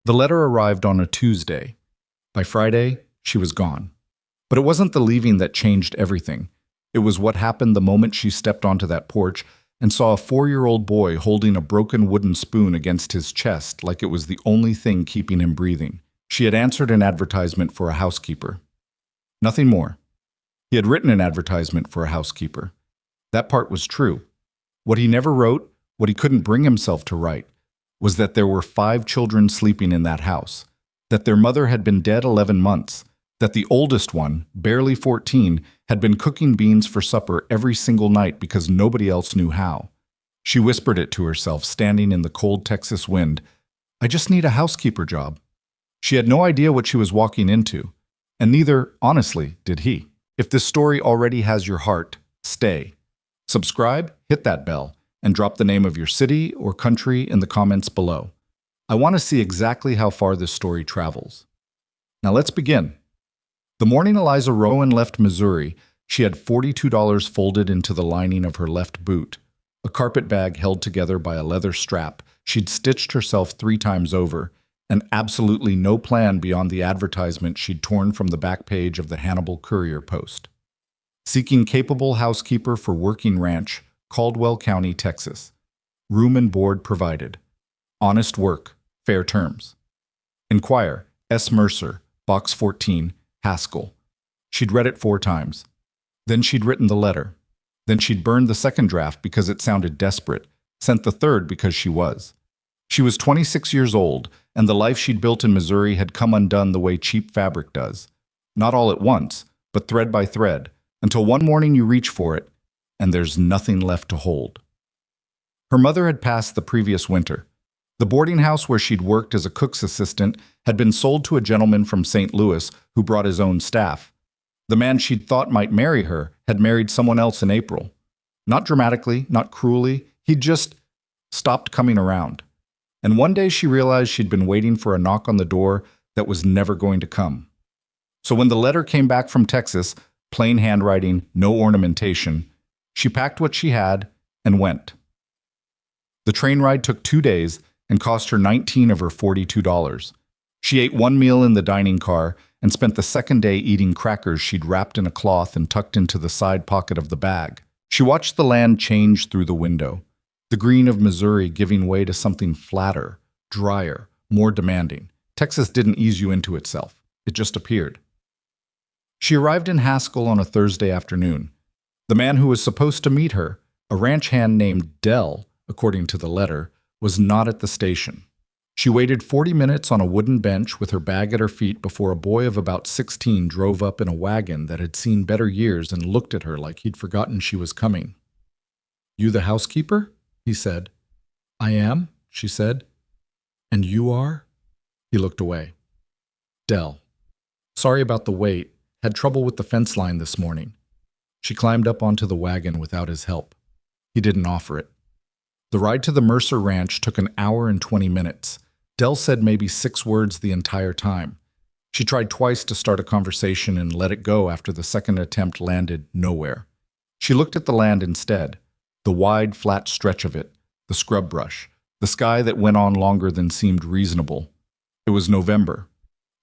The letter arrived on a Tuesday. By Friday, she was gone. But it wasn't the leaving that changed everything. It was what happened the moment she stepped onto that porch and saw a 4-year-old boy holding a broken wooden spoon against his chest like it was the only thing keeping him breathing. She had answered an advertisement for a housekeeper. Nothing more. He had written an advertisement for a housekeeper. That part was true. What he never wrote, what he couldn't bring himself to write, was that there were 5 children sleeping in that house, that their mother had been dead 11 months, that the oldest one, barely 14, had been cooking beans for supper every single night because nobody else knew how. She whispered it to herself, standing in the cold Texas wind. I just need a housekeeper job. She had no idea what she was walking into, and neither, honestly, did he. If this story already has your heart, stay. Subscribe, hit that bell, and drop the name of your city or country in the comments below. I want to see exactly how far this story travels. Now let's begin. The morning Eliza Rowan left Missouri, she had $42 folded into the lining of her left boot, a carpet bag held together by a leather strap. She'd stitched herself 3 times over, and absolutely no plan beyond the advertisement she'd torn from the back page of the Hannibal Courier-Post. Seeking capable housekeeper for working ranch, Caldwell County, Texas. Room and board provided. Honest work, fair terms. Inquire, S. Mercer, Box 14, Haskell. She'd read it 4 times. Then she'd written the letter. Then she'd burned the second draft because it sounded desperate, sent the third because she was. She was 26 years old, and the life she'd built in Missouri had come undone the way cheap fabric does. Not all at once, but thread by thread, until one morning you reach for it, and there's nothing left to hold. Her mother had passed the previous winter. The boarding house where she'd worked as a cook's assistant had been sold to a gentleman from St. Louis who brought his own staff. The man she'd thought might marry her had married someone else in April. Not dramatically, not cruelly, he'd just stopped coming around. And one day she realized she'd been waiting for a knock on the door that was never going to come. So when the letter came back from Texas, plain handwriting, no ornamentation, she packed what she had and went. The train ride took 2 days and cost her $19 of her $42. She ate 1 meal in the dining car and spent the second day eating crackers she'd wrapped in a cloth and tucked into the side pocket of the bag. She watched the land change through the window, the green of Missouri giving way to something flatter, drier, more demanding. Texas didn't ease you into itself. It just appeared. She arrived in Haskell on a Thursday afternoon. The man who was supposed to meet her, a ranch hand named Dell, according to the letter, was not at the station. She waited 40 minutes on a wooden bench with her bag at her feet before a boy of about 16 drove up in a wagon that had seen better years and looked at her like he'd forgotten she was coming. "You the housekeeper?" he said. "I am," she said. "And you are?" He looked away. Dell. "Sorry about the wait. Had trouble with the fence line this morning." She climbed up onto the wagon without his help. He didn't offer it. The ride to the Mercer Ranch took an hour and 20 minutes. Dell said maybe 6 words the entire time. She tried twice to start a conversation and let it go after the second attempt landed nowhere. She looked at the land instead, the wide, flat stretch of it, the scrub brush, the sky that went on longer than seemed reasonable. It was November.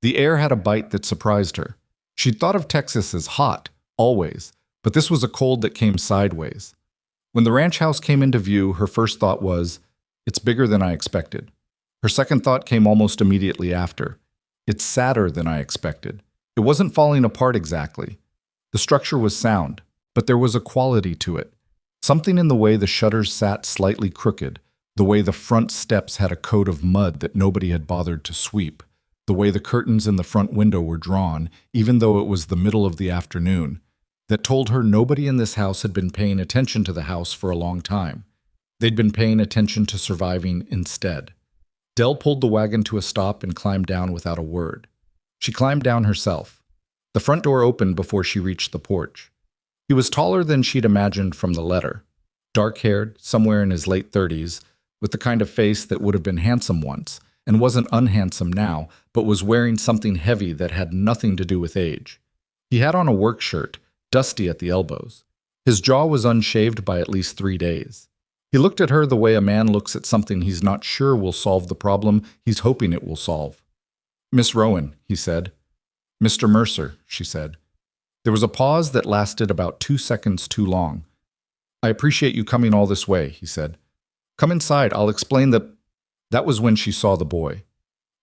The air had a bite that surprised her. She'd thought of Texas as hot, always, but this was a cold that came sideways. When the ranch house came into view, her first thought was, "It's bigger than I expected." Her second thought came almost immediately after. "It's sadder than I expected." It wasn't falling apart exactly. The structure was sound, but there was a quality to it. Something in the way the shutters sat slightly crooked, the way the front steps had a coat of mud that nobody had bothered to sweep, the way the curtains in the front window were drawn, even though it was the middle of the afternoon, that told her nobody in this house had been paying attention to the house for a long time. They'd been paying attention to surviving instead. Dell pulled the wagon to a stop and climbed down without a word. She climbed down herself. The front door opened before she reached the porch. He was taller than she'd imagined from the letter, dark-haired, somewhere in his late 30s, with the kind of face that would have been handsome once, and wasn't unhandsome now, but was wearing something heavy that had nothing to do with age. He had on a work shirt, dusty at the elbows. His jaw was unshaved by at least 3 days. He looked at her the way a man looks at something he's not sure will solve the problem he's hoping it will solve. "Miss Rowan," he said. "Mr. Mercer," she said. There was a pause that lasted about 2 seconds too long. "I appreciate you coming all this way," he said. "Come inside, I'll explain the—" That was when she saw the boy.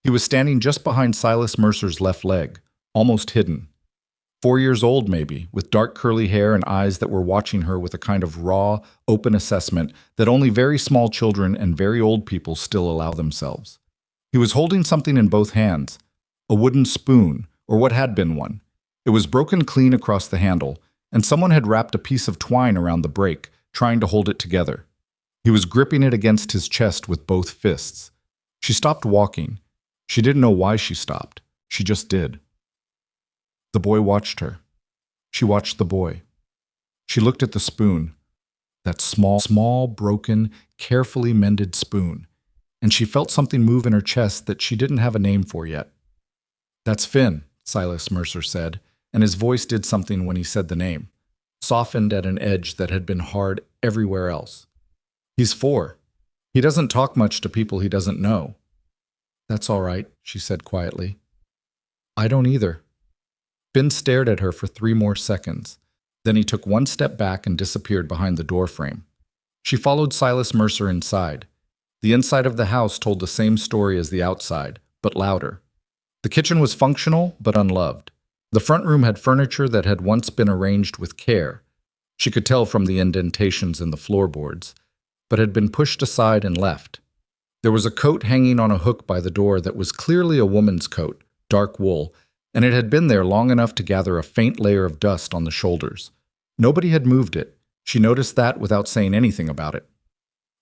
He was standing just behind Silas Mercer's left leg, almost hidden. 4 years old, maybe, with dark curly hair and eyes that were watching her with a kind of raw, open assessment that only very small children and very old people still allow themselves. He was holding something in both hands, a wooden spoon, or what had been one. It was broken clean across the handle, and someone had wrapped a piece of twine around the break, trying to hold it together. He was gripping it against his chest with both fists. She stopped walking. She didn't know why she stopped. She just did. The boy watched her. She watched the boy. She looked at the spoon, that small, broken, carefully mended spoon, and she felt something move in her chest that she didn't have a name for yet. "That's Finn," Silas Mercer said, and his voice did something when he said the name, softened at an edge that had been hard everywhere else. "He's 4. He doesn't talk much to people he doesn't know." "That's all right," she said quietly. "I don't either." Finn stared at her for 3 more seconds. Then he took 1 step back and disappeared behind the door frame. She followed Silas Mercer inside. The inside of the house told the same story as the outside, but louder. The kitchen was functional, but unloved. The front room had furniture that had once been arranged with care. She could tell from the indentations in the floorboards, but had been pushed aside and left. There was a coat hanging on a hook by the door that was clearly a woman's coat, dark wool, and it had been there long enough to gather a faint layer of dust on the shoulders. Nobody had moved it. She noticed that without saying anything about it.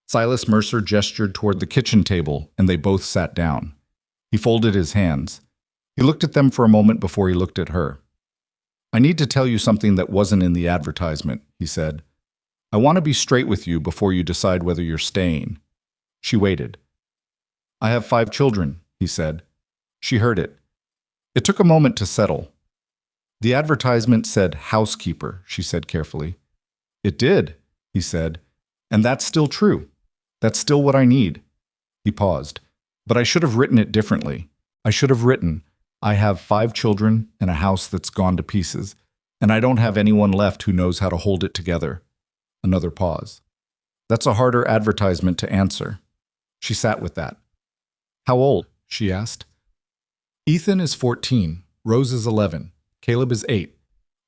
Silas Mercer gestured toward the kitchen table, and they both sat down. He folded his hands. He looked at them for a moment before he looked at her. "I need to tell you something that wasn't in the advertisement," he said. "I want to be straight with you before you decide whether you're staying." She waited. "I have 5 children," he said. She heard it. It took a moment to settle. "The advertisement said housekeeper," she said carefully. "It did," he said. "And that's still true. That's still what I need." He paused. "But I should have written it differently. I should have written, I have 5 children and a house that's gone to pieces, and I don't have anyone left who knows how to hold it together." Another pause. "That's a harder advertisement to answer." She sat with that. "How old?" she asked. "Ethan is 14, Rose is 11, Caleb is 8.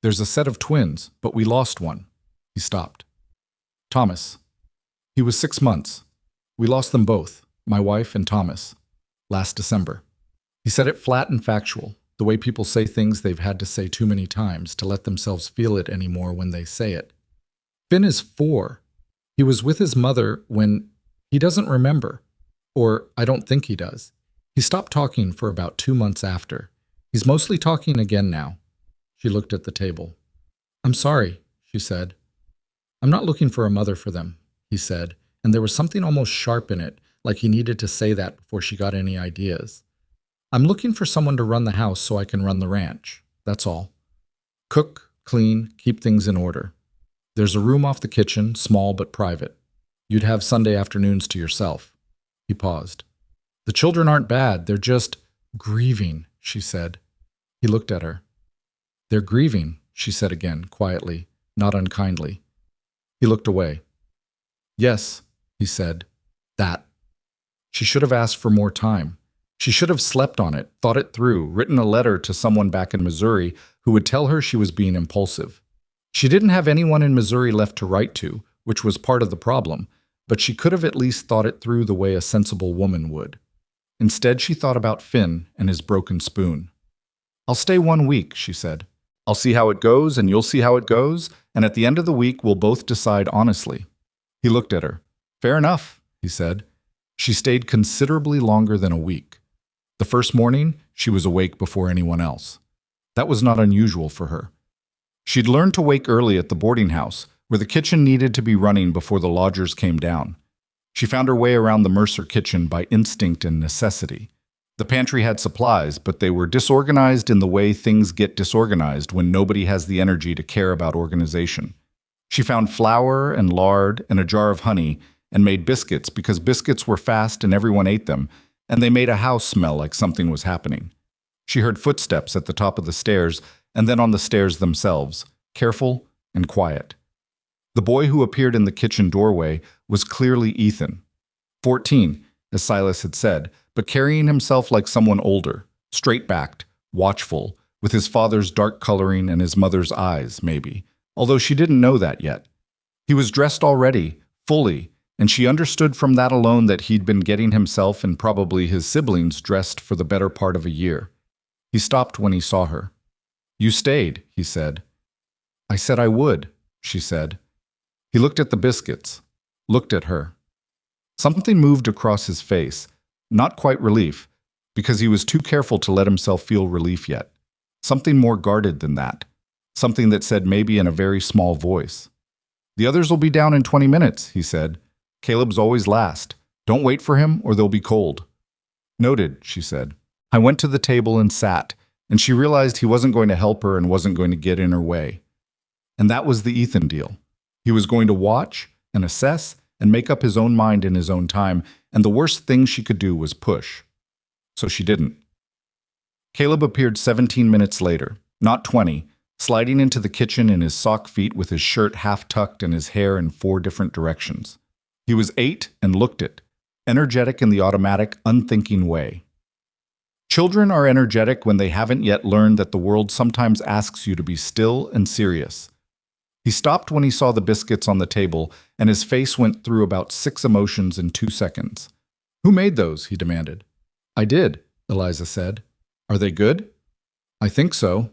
There's a set of twins, but we lost one." He stopped. "Thomas. He was 6 months. We lost them both, my wife and Thomas, last December." He said it flat and factual, the way people say things they've had to say too many times to let themselves feel it anymore when they say it. "Finn is 4. He was with his mother when he doesn't remember, or I don't think he does. He stopped talking for about 2 months after. He's mostly talking again now." She looked at the table. "I'm sorry," she said. "I'm not looking for a mother for them," he said, and there was something almost sharp in it, like he needed to say that before she got any ideas. "I'm looking for someone to run the house so I can run the ranch. That's all. Cook, clean, keep things in order. There's a room off the kitchen, small but private. You'd have Sunday afternoons to yourself." He paused. "The children aren't bad, they're just grieving," she said. He looked at her. "They're grieving," she said again, quietly, not unkindly. He looked away. "Yes," he said, "that." She should have asked for more time. She should have slept on it, thought it through, written a letter to someone back in Missouri who would tell her she was being impulsive. She didn't have anyone in Missouri left to write to, which was part of the problem, but she could have at least thought it through the way a sensible woman would. Instead, she thought about Finn and his broken spoon. "I'll stay 1 week," she said. "I'll see how it goes, and you'll see how it goes, and at the end of the week, we'll both decide honestly." He looked at her. "Fair enough," he said. She stayed considerably longer than a week. The first morning, she was awake before anyone else. That was not unusual for her. She'd learned to wake early at the boarding house, where the kitchen needed to be running before the lodgers came down. She found her way around the Mercer kitchen by instinct and necessity. The pantry had supplies, but they were disorganized in the way things get disorganized when nobody has the energy to care about organization. She found flour and lard and a jar of honey, and made biscuits because biscuits were fast and everyone ate them, and they made a house smell like something was happening. She heard footsteps at the top of the stairs and then on the stairs themselves, careful and quiet. The boy who appeared in the kitchen doorway was clearly Ethan. 14, as Silas had said, but carrying himself like someone older, straight-backed, watchful, with his father's dark coloring and his mother's eyes, maybe, although she didn't know that yet. He was dressed already, fully, and she understood from that alone that he'd been getting himself and probably his siblings dressed for the better part of a year. He stopped when he saw her. "You stayed," he said. "I said I would," she said. He looked at the biscuits, looked at her. Something moved across his face, not quite relief, because he was too careful to let himself feel relief yet. Something more guarded than that, something that said maybe in a very small voice. "The others will be down in 20 minutes, he said. "Caleb's always last. Don't wait for him or they'll be cold." "Noted," she said. I went to the table and sat, and she realized he wasn't going to help her and wasn't going to get in her way. And that was the Ethan deal. He was going to watch and assess and make up his own mind in his own time, and the worst thing she could do was push. So she didn't. Caleb appeared 17 minutes later, not 20, sliding into the kitchen in his sock feet with his shirt half tucked and his hair in 4 different directions. He was 8 and looked it, energetic in the automatic, unthinking way. Children are energetic when they haven't yet learned that the world sometimes asks you to be still and serious. He stopped when he saw the biscuits on the table, and his face went through about 6 emotions in 2 seconds. "Who made those?" he demanded. "I did," Eliza said. "Are they good?" "I think so."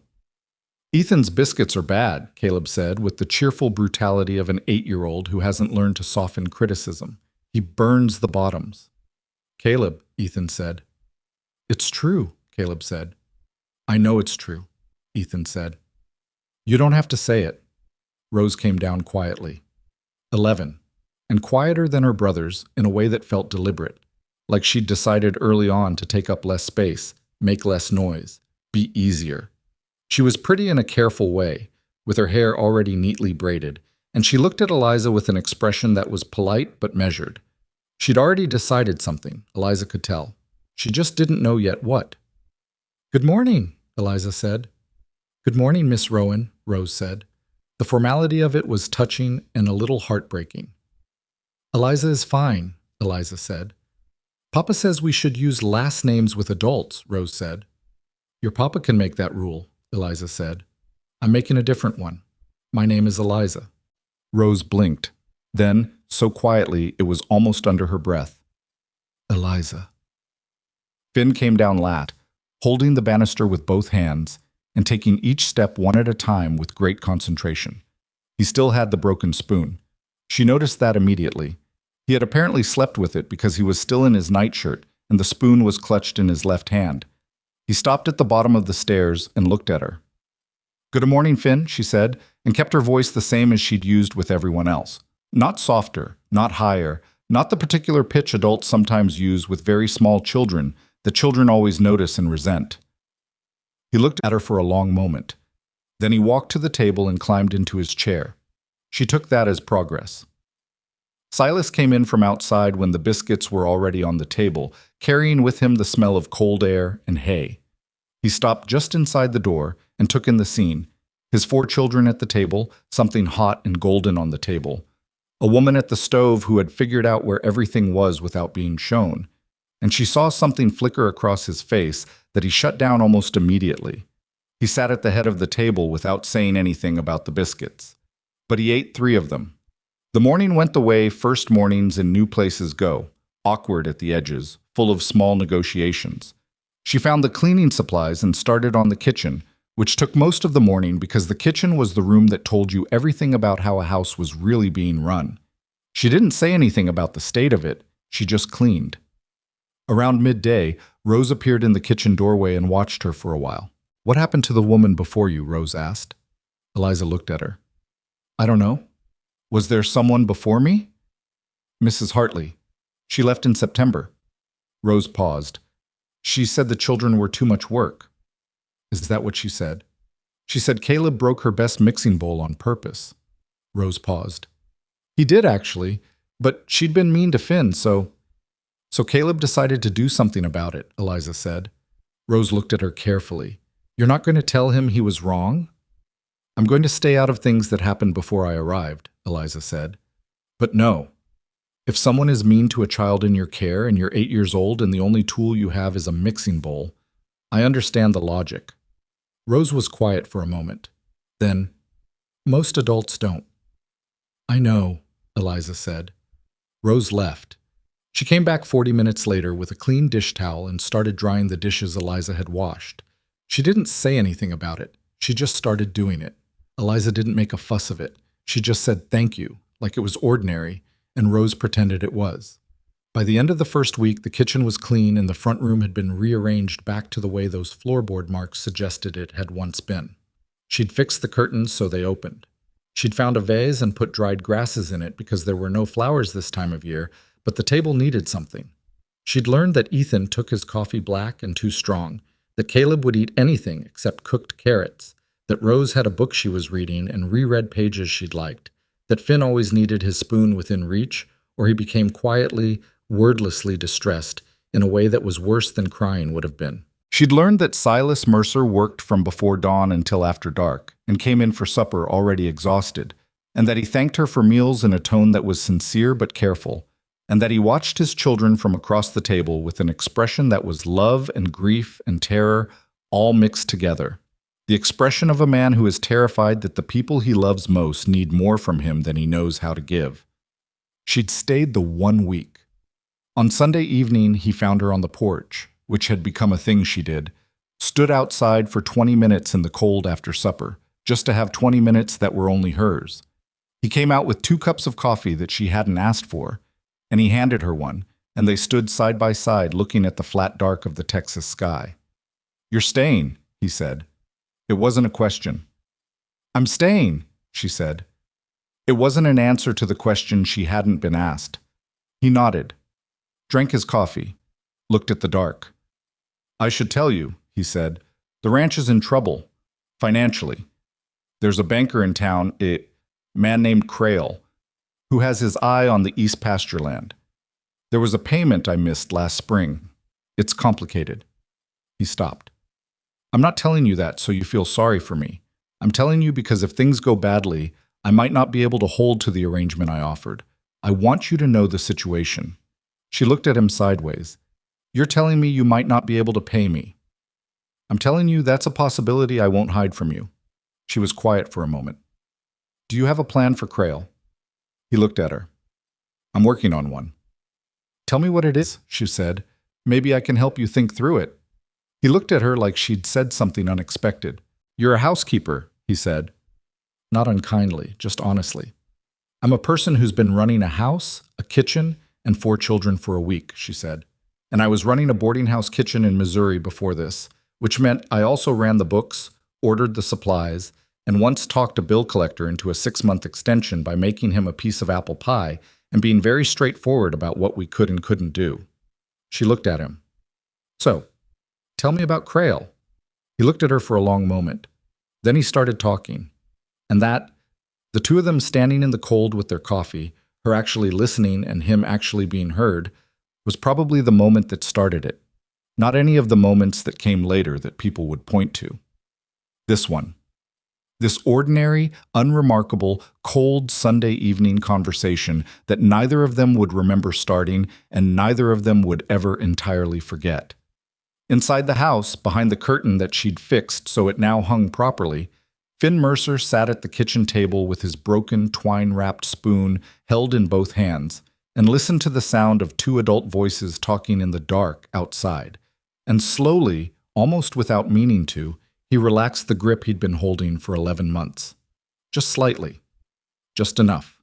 "Ethan's biscuits are bad," Caleb said, with the cheerful brutality of an 8-year-old who hasn't learned to soften criticism. "He burns the bottoms." "Caleb," Ethan said. "It's true," Caleb said. "I know it's true," Ethan said. "You don't have to say it." Rose came down quietly. 11, and quieter than her brothers in a way that felt deliberate, like she'd decided early on to take up less space, make less noise, be easier. She was pretty in a careful way, with her hair already neatly braided, and she looked at Eliza with an expression that was polite but measured. She'd already decided something, Eliza could tell. She just didn't know yet what. "Good morning," Eliza said. "Good morning, Miss Rowan," Rose said. The formality of it was touching and a little heartbreaking. "Eliza is fine," Eliza said. "Papa says we should use last names with adults," Rose said. "Your papa can make that rule," Eliza said. "I'm making a different one. My name is Eliza." Rose blinked. Then, so quietly it was almost under her breath, "Eliza." Finn came down lat, holding the banister with both hands, and taking each step one at a time with great concentration. He still had the broken spoon. She noticed that immediately. He had apparently slept with it because he was still in his nightshirt, and the spoon was clutched in his left hand. He stopped at the bottom of the stairs and looked at her. "Good morning, Finn," she said, and kept her voice the same as she'd used with everyone else. Not softer, not higher, not the particular pitch adults sometimes use with very small children that children always notice and resent. He looked at her for a long moment. Then he walked to the table and climbed into his chair. She took that as progress. Silas came in from outside when the biscuits were already on the table, carrying with him the smell of cold air and hay. He stopped just inside the door and took in the scene. His 4 children at the table, something hot and golden on the table. A woman at the stove who had figured out where everything was without being shown. And she saw something flicker across his face that he shut down almost immediately. He sat at the head of the table without saying anything about the biscuits. But he ate 3 of them. The morning went the way first mornings in new places go, awkward at the edges, full of small negotiations. She found the cleaning supplies and started on the kitchen, which took most of the morning because the kitchen was the room that told you everything about how a house was really being run. She didn't say anything about the state of it, she just cleaned. Around midday, Rose appeared in the kitchen doorway and watched her for a while. "What happened to the woman before you?" Rose asked. Eliza looked at her. "I don't know. Was there someone before me?" "Mrs. Hartley. She left in September." Rose paused. "She said the children were too much work." "Is that what she said?" "She said Caleb broke her best mixing bowl on purpose." Rose paused. "He did, actually. But she'd been mean to Finn, so Caleb decided to do something about it, Eliza said. Rose looked at her carefully. You're not going to tell him he was wrong? I'm going to stay out of things that happened before I arrived, Eliza said. But no. If someone is mean to a child in your care and you're 8 years old and the only tool you have is a mixing bowl, I understand the logic. Rose was quiet for a moment. Then, most adults don't. I know, Eliza said. Rose left. She came back 40 minutes later with a clean dish towel and started drying the dishes Eliza had washed. She didn't say anything about it. She just started doing it. Eliza didn't make a fuss of it. She just said thank you, like it was ordinary, and Rose pretended it was. By the end of the first week, the kitchen was clean and the front room had been rearranged back to the way those floorboard marks suggested it had once been. She'd fixed the curtains so they opened. She'd found a vase and put dried grasses in it because there were no flowers this time of year, but the table needed something. She'd learned that Ethan took his coffee black and too strong, that Caleb would eat anything except cooked carrots, that Rose had a book she was reading and reread pages she'd liked, that Finn always needed his spoon within reach, or he became quietly, wordlessly distressed in a way that was worse than crying would have been. She'd learned that Silas Mercer worked from before dawn until after dark and came in for supper already exhausted, and that he thanked her for meals in a tone that was sincere but careful, and that he watched his children from across the table with an expression that was love and grief and terror all mixed together. The expression of a man who is terrified that the people he loves most need more from him than he knows how to give. She'd stayed the 1 week. On Sunday evening, he found her on the porch, which had become a thing she did, stood outside for 20 minutes in the cold after supper, just to have 20 minutes that were only hers. He came out with 2 cups of coffee that she hadn't asked for, and he handed her one, and they stood side by side looking at the flat dark of the Texas sky. You're staying, he said. It wasn't a question. I'm staying, she said. It wasn't an answer to the question she hadn't been asked. He nodded, drank his coffee, looked at the dark. I should tell you, he said, the ranch is in trouble, financially. There's a banker in town, a man named Crail, who has his eye on the east pasture land. There was a payment I missed last spring. It's complicated. He stopped. I'm not telling you that so you feel sorry for me. I'm telling you because if things go badly, I might not be able to hold to the arrangement I offered. I want you to know the situation. She looked at him sideways. You're telling me you might not be able to pay me. I'm telling you that's a possibility I won't hide from you. She was quiet for a moment. Do you have a plan for Crail? He looked at her. I'm working on one. Tell me what it is, she said. Maybe I can help you think through it. He looked at her like she'd said something unexpected. You're a housekeeper, he said. Not unkindly, just honestly. I'm a person who's been running a house, a kitchen, and 4 children for a week, she said. And I was running a boarding house kitchen in Missouri before this, which meant I also ran the books, ordered the supplies, and once talked a bill collector into a 6-month extension by making him a piece of apple pie and being very straightforward about what we could and couldn't do. She looked at him. So, tell me about Crail. He looked at her for a long moment. Then he started talking. And the 2 of them standing in the cold with their coffee, her actually listening and him actually being heard, was probably the moment that started it. Not any of the moments that came later that people would point to. This one. This ordinary, unremarkable, cold Sunday evening conversation that neither of them would remember starting and neither of them would ever entirely forget. Inside the house, behind the curtain that she'd fixed so it now hung properly, Finn Mercer sat at the kitchen table with his broken, twine-wrapped spoon held in both hands and listened to the sound of 2 adult voices talking in the dark outside. And slowly, almost without meaning to, he relaxed the grip he'd been holding for 11 months. Just slightly. Just enough.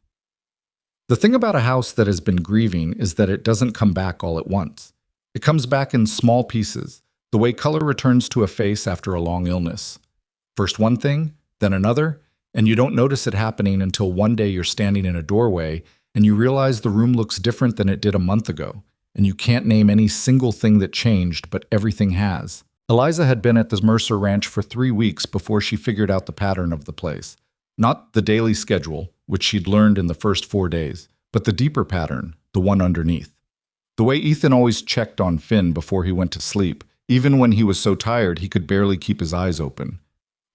The thing about a house that has been grieving is that it doesn't come back all at once. It comes back in small pieces, the way color returns to a face after a long illness. First one thing, then another, and you don't notice it happening until one day you're standing in a doorway and you realize the room looks different than it did a month ago, and you can't name any single thing that changed, but everything has. Eliza had been at the Mercer Ranch for 3 weeks before she figured out the pattern of the place. Not the daily schedule, which she'd learned in the first 4 days, but the deeper pattern, the one underneath. The way Ethan always checked on Finn before he went to sleep, even when he was so tired he could barely keep his eyes open.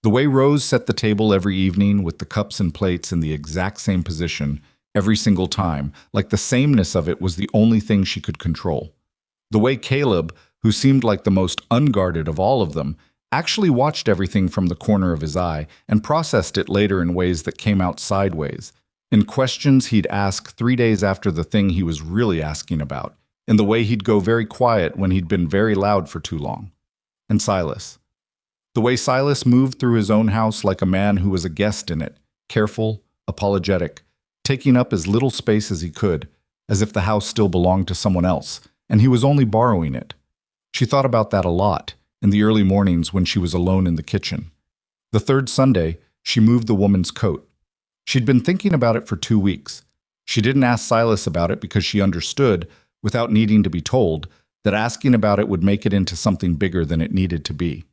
The way Rose set the table every evening with the cups and plates in the exact same position every single time, like the sameness of it was the only thing she could control. The way Caleb, who seemed like the most unguarded of all of them, actually watched everything from the corner of his eye and processed it later in ways that came out sideways, in questions he'd ask 3 days after the thing he was really asking about, in the way he'd go very quiet when he'd been very loud for too long. And Silas. The way Silas moved through his own house like a man who was a guest in it, careful, apologetic, taking up as little space as he could, as if the house still belonged to someone else, and he was only borrowing it. She thought about that a lot, in the early mornings when she was alone in the kitchen. The third Sunday, she moved the woman's coat. She'd been thinking about it for 2 weeks. She didn't ask Silas about it because she understood, without needing to be told, that asking about it would make it into something bigger than it needed to be.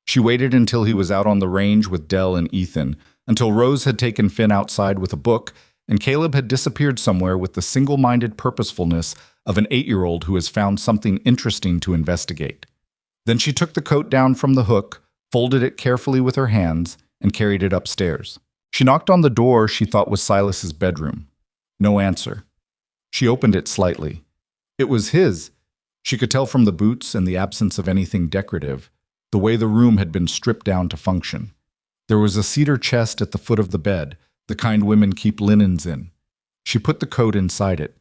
She waited until he was out on the range with Dell and Ethan, until Rose had taken Finn outside with a book, and Caleb had disappeared somewhere with the single-minded purposefulness of an 8-year-old who has found something interesting to investigate. Then she took the coat down from the hook, folded it carefully with her hands, and carried it upstairs. She knocked on the door she thought was Silas's bedroom. No answer. She opened it slightly. It was his. She could tell from the boots and the absence of anything decorative, the way the room had been stripped down to function. There was a cedar chest at the foot of the bed, the kind women keep linens in. She put the coat inside it.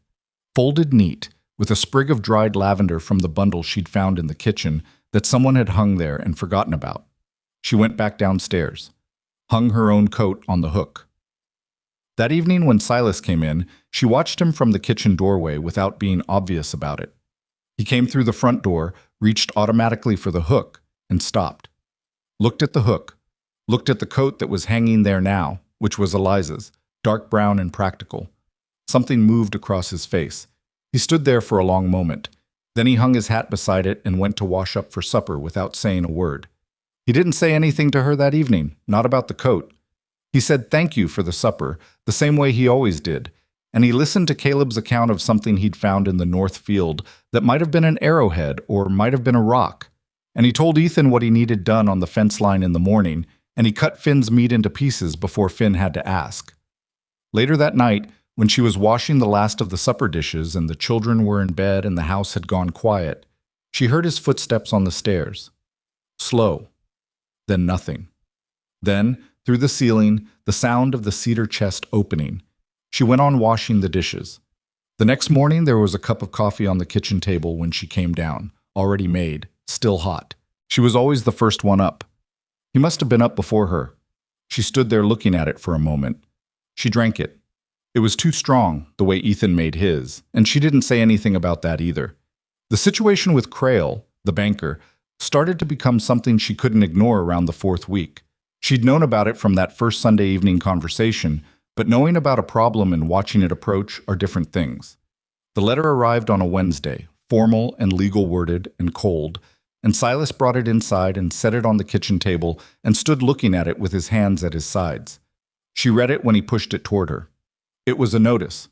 Folded neat, with a sprig of dried lavender from the bundle she'd found in the kitchen that someone had hung there and forgotten about. She went back downstairs, hung her own coat on the hook. That evening when Silas came in, she watched him from the kitchen doorway without being obvious about it. He came through the front door, reached automatically for the hook, and stopped. Looked at the hook, looked at the coat that was hanging there now, which was Eliza's, dark brown and practical. Something moved across his face. He stood there for a long moment. Then he hung his hat beside it and went to wash up for supper without saying a word. He didn't say anything to her that evening, not about the coat. He said thank you for the supper, the same way he always did, and he listened to Caleb's account of something he'd found in the north field that might have been an arrowhead or might have been a rock. And he told Ethan what he needed done on the fence line in the morning, and he cut Finn's meat into pieces before Finn had to ask. Later that night, when she was washing the last of the supper dishes and the children were in bed and the house had gone quiet, she heard his footsteps on the stairs. Slow. Then nothing. Then, through the ceiling, the sound of the cedar chest opening. She went on washing the dishes. The next morning, there was a cup of coffee on the kitchen table when she came down, already made, still hot. She was always the first one up. He must have been up before her. She stood there looking at it for a moment. She drank it. It was too strong, the way Ethan made his, and she didn't say anything about that either. The situation with Crail, the banker, started to become something she couldn't ignore around the 4th week. She'd known about it from that first Sunday evening conversation, but knowing about a problem and watching it approach are different things. The letter arrived on a Wednesday, formal and legal worded and cold, and Silas brought it inside and set it on the kitchen table and stood looking at it with his hands at his sides. She read it when he pushed it toward her. It was a notice.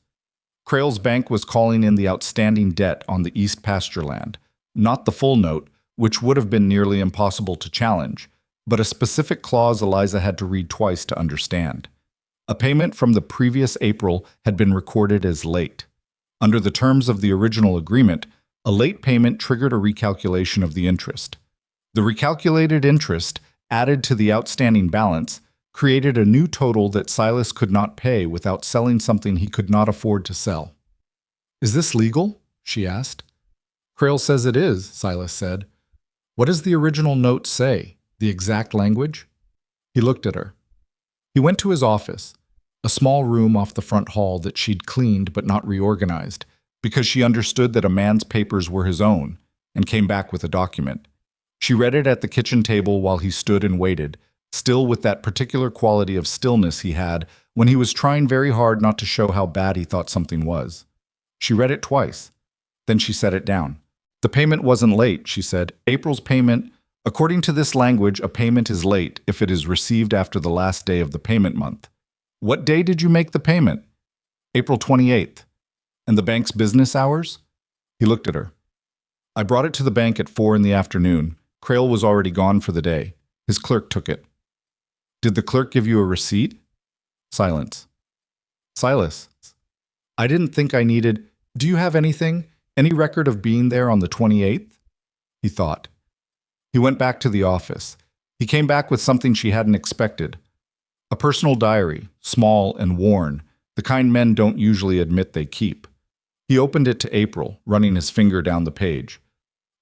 Crail's bank was calling in the outstanding debt on the East pasture land, not the full note, which would have been nearly impossible to challenge, but a specific clause Eliza had to read twice to understand. A payment from the previous April had been recorded as late. Under the terms of the original agreement, a late payment triggered a recalculation of the interest. The recalculated interest, added to the outstanding balance, created a new total that Silas could not pay without selling something he could not afford to sell. "Is this legal?" she asked. "Crail says it is," Silas said. "What does the original note say? The exact language?" He looked at her. He went to his office, a small room off the front hall that she'd cleaned but not reorganized, because she understood that a man's papers were his own, and came back with a document. She read it at the kitchen table while he stood and waited, still with that particular quality of stillness he had when he was trying very hard not to show how bad he thought something was. She read it twice. Then she set it down. "The payment wasn't late," she said. "April's payment, according to this language, a payment is late if it is received after the last day of the payment month." "What day did you make the payment?" "April 28th. And the bank's business hours? He looked at her. I brought it to the bank at 4 in the afternoon. Crail was already gone for the day. His clerk took it. Did the clerk give you a receipt? Silence. Silas, I didn't think I needed. Do you have anything? Any record of being there on the 28th? He thought. He went back to the office. He came back with something she hadn't expected. A personal diary, small and worn, the kind men don't usually admit they keep. He opened it to April, running his finger down the page.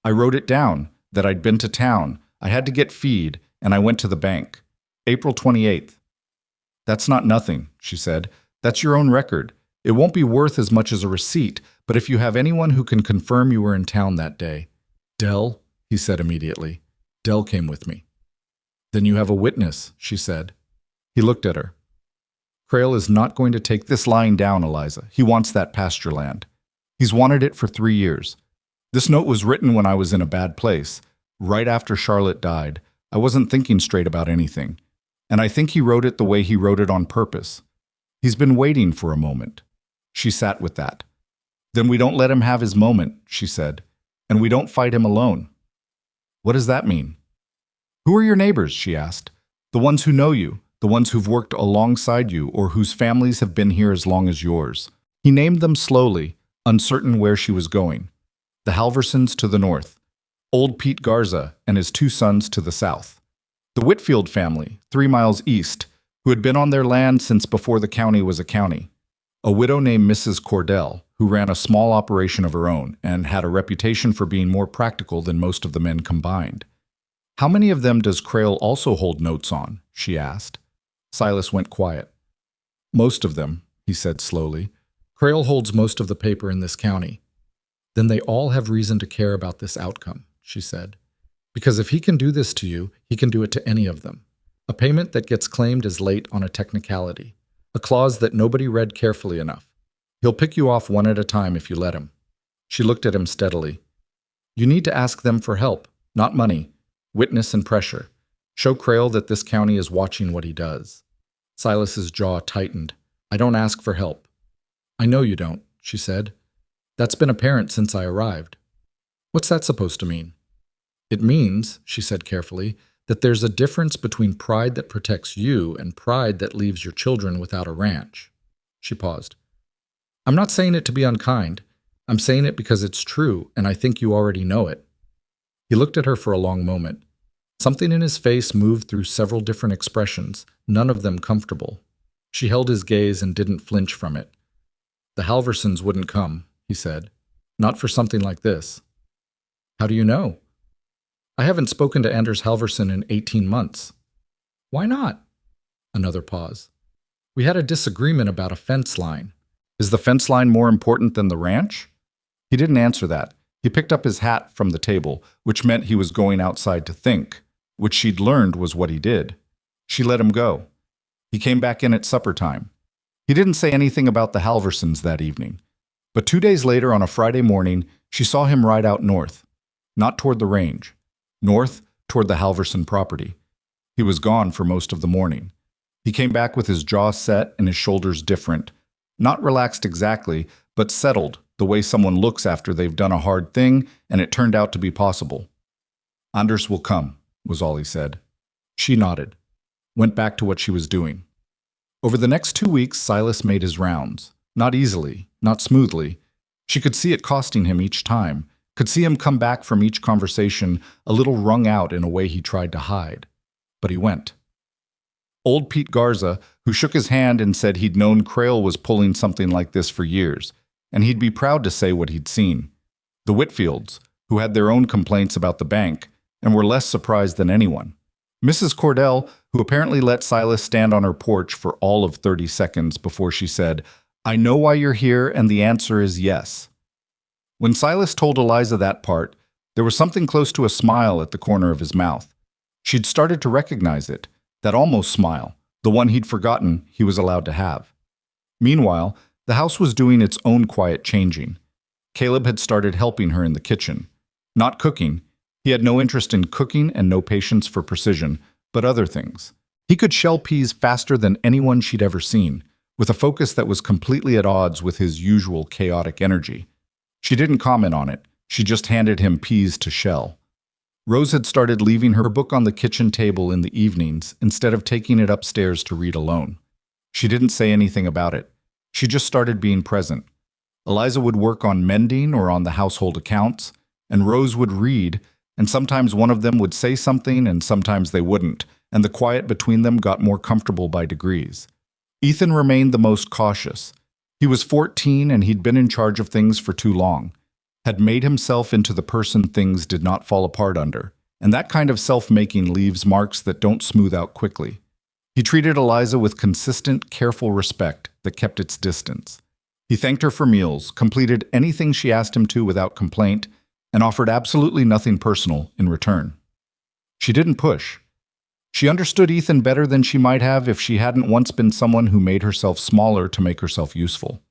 I wrote it down, that I'd been to town, I had to get feed, and I went to the bank. April 28th. That's not nothing, she said. That's your own record. It won't be worth as much as a receipt, but if you have anyone who can confirm you were in town that day. Dell, he said immediately. Dell came with me. Then you have a witness, she said. He looked at her. Crail is not going to take this lying down, Eliza. He wants that pasture land. He's wanted it for 3 years. This note was written when I was in a bad place. Right after Charlotte died, I wasn't thinking straight about anything. And I think he wrote it the way he wrote it on purpose. He's been waiting for a moment. She sat with that. Then we don't let him have his moment, she said. And we don't fight him alone. What does that mean? Who are your neighbors, she asked. The ones who know you, the ones who've worked alongside you or whose families have been here as long as yours. He named them slowly, uncertain where she was going. The Halversons to the north. Old Pete Garza and his 2 sons to the south. The Whitfield family, 3 miles east, who had been on their land since before the county was a county. A widow named Mrs. Cordell, who ran a small operation of her own and had a reputation for being more practical than most of the men combined. How many of them does Crail also hold notes on? She asked. Silas went quiet. Most of them, he said slowly. Crail holds most of the paper in this county. Then they all have reason to care about this outcome, she said. Because if he can do this to you, he can do it to any of them. A payment that gets claimed as late on a technicality. A clause that nobody read carefully enough. He'll pick you off one at a time if you let him. She looked at him steadily. You need to ask them for help, not money. Witness and pressure. Show Crail that this county is watching what he does. Silas's jaw tightened. I don't ask for help. I know you don't, she said. That's been apparent since I arrived. What's that supposed to mean? It means, she said carefully, that there's a difference between pride that protects you and pride that leaves your children without a ranch. She paused. I'm not saying it to be unkind. I'm saying it because it's true, and I think you already know it. He looked at her for a long moment. Something in his face moved through several different expressions, none of them comfortable. She held his gaze and didn't flinch from it. The Halversons wouldn't come, he said. Not for something like this. How do you know? I haven't spoken to Anders Halverson in 18 months. Why not? Another pause. We had a disagreement about a fence line. Is the fence line more important than the ranch? He didn't answer that. He picked up his hat from the table, which meant he was going outside to think, which she'd learned was what he did. She let him go. He came back in at supper time. He didn't say anything about the Halversons that evening. But 2 days later, on a Friday morning, she saw him ride out north. Not toward the range. North, toward the Halverson property. He was gone for most of the morning. He came back with his jaw set and his shoulders different. Not relaxed exactly, but settled, the way someone looks after they've done a hard thing and it turned out to be possible. Anders will come, was all he said. She nodded. Went back to what she was doing. Over the next 2 weeks, Silas made his rounds. Not easily, not smoothly. She could see it costing him each time, could see him come back from each conversation a little wrung out in a way he tried to hide. But he went. Old Pete Garza, who shook his hand and said he'd known Crail was pulling something like this for years, and he'd be proud to say what he'd seen. The Whitfields, who had their own complaints about the bank, and were less surprised than anyone. Mrs. Cordell, who apparently let Silas stand on her porch for all of 30 seconds before she said, I know why you're here, and the answer is yes. When Silas told Eliza that part, there was something close to a smile at the corner of his mouth. She'd started to recognize it, that almost smile, the one he'd forgotten he was allowed to have. Meanwhile, the house was doing its own quiet changing. Caleb had started helping her in the kitchen. Not cooking. He had no interest in cooking and no patience for precision, but other things. He could shell peas faster than anyone she'd ever seen, with a focus that was completely at odds with his usual chaotic energy. She didn't comment on it. She just handed him peas to shell. Rose had started leaving her book on the kitchen table in the evenings instead of taking it upstairs to read alone. She didn't say anything about it. She just started being present. Eliza would work on mending or on the household accounts, and Rose would read, and sometimes one of them would say something and sometimes they wouldn't, and the quiet between them got more comfortable by degrees. Ethan remained the most cautious. He was 14 and he'd been in charge of things for too long, had made himself into the person things did not fall apart under, and that kind of self-making leaves marks that don't smooth out quickly. He treated Eliza with consistent, careful respect that kept its distance. He thanked her for meals, completed anything she asked him to without complaint, and offered absolutely nothing personal in return. She didn't push. She understood Ethan better than she might have if she hadn't once been someone who made herself smaller to make herself useful.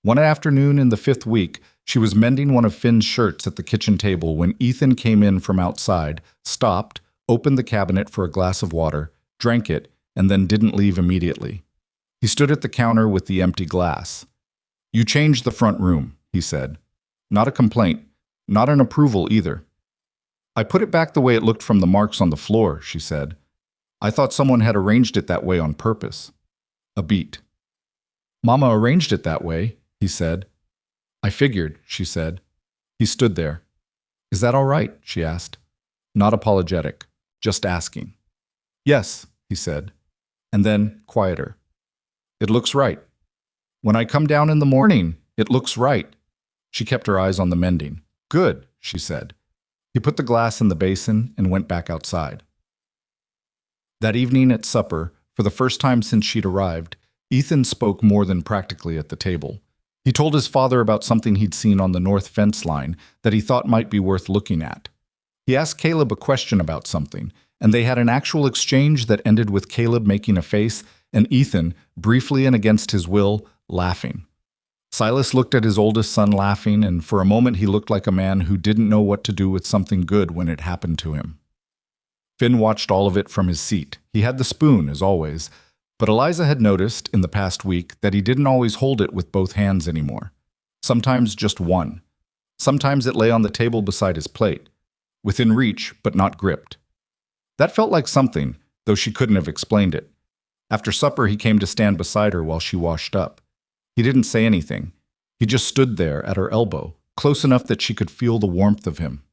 One afternoon in the 5th week, she was mending one of Finn's shirts at the kitchen table when Ethan came in from outside, stopped, opened the cabinet for a glass of water, drank it, and then didn't leave immediately. He stood at the counter with the empty glass. "You changed the front room," he said. Not a complaint, not an approval either. "I put it back the way it looked from the marks on the floor," she said. "I thought someone had arranged it that way on purpose." A beat. "Mama arranged it that way," he said. "I figured," she said. He stood there. "Is that all right?" she asked. Not apologetic, just asking. "Yes," he said. And then, quieter. "It looks right. When I come down in the morning, it looks right." She kept her eyes on the mending. "Good," she said. He put the glass in the basin and went back outside. That evening at supper, for the first time since she'd arrived, Ethan spoke more than practically at the table. He told his father about something he'd seen on the north fence line that he thought might be worth looking at. He asked Caleb a question about something, and they had an actual exchange that ended with Caleb making a face and Ethan, briefly and against his will, laughing. Silas looked at his oldest son laughing, and for a moment he looked like a man who didn't know what to do with something good when it happened to him. Finn watched all of it from his seat. He had the spoon, as always, but Eliza had noticed in the past week that he didn't always hold it with both hands anymore. Sometimes just one. Sometimes it lay on the table beside his plate, within reach but not gripped. That felt like something, though she couldn't have explained it. After supper he came to stand beside her while she washed up. He didn't say anything. He just stood there at her elbow, close enough that she could feel the warmth of him.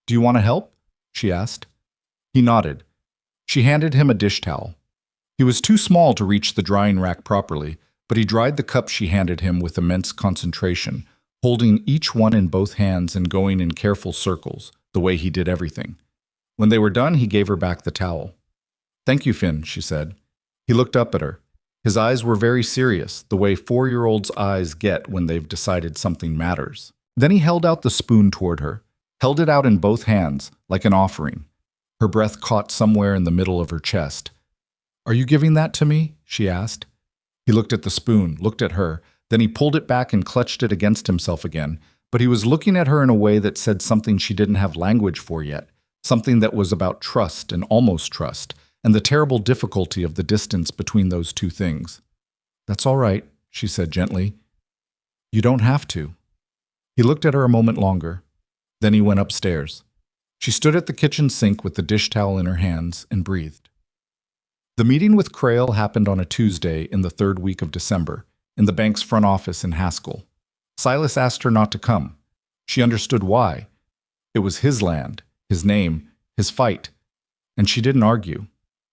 "Do you want to help?" she asked. He nodded. She handed him a dish towel. He was too small to reach the drying rack properly, but he dried the cup she handed him with immense concentration, holding each one in both hands and going in careful circles, the way he did everything. When they were done, he gave her back the towel. "Thank you, Finn," she said. He looked up at her. His eyes were very serious, the way 4-year-olds' eyes get when they've decided something matters. Then he held out the spoon toward her, held it out in both hands, like an offering. Her breath caught somewhere in the middle of her chest. "Are you giving that to me?" she asked. He looked at the spoon, looked at her, then he pulled it back and clutched it against himself again, but he was looking at her in a way that said something she didn't have language for yet, something that was about trust and almost trust, and the terrible difficulty of the distance between those two things. "That's all right," she said gently. "You don't have to." He looked at her a moment longer. Then he went upstairs. She stood at the kitchen sink with the dish towel in her hands and breathed. The meeting with Crail happened on a Tuesday in the 3rd week of December, in the bank's front office in Haskell. Silas asked her not to come. She understood why. It was his land, his name, his fight, and she didn't argue.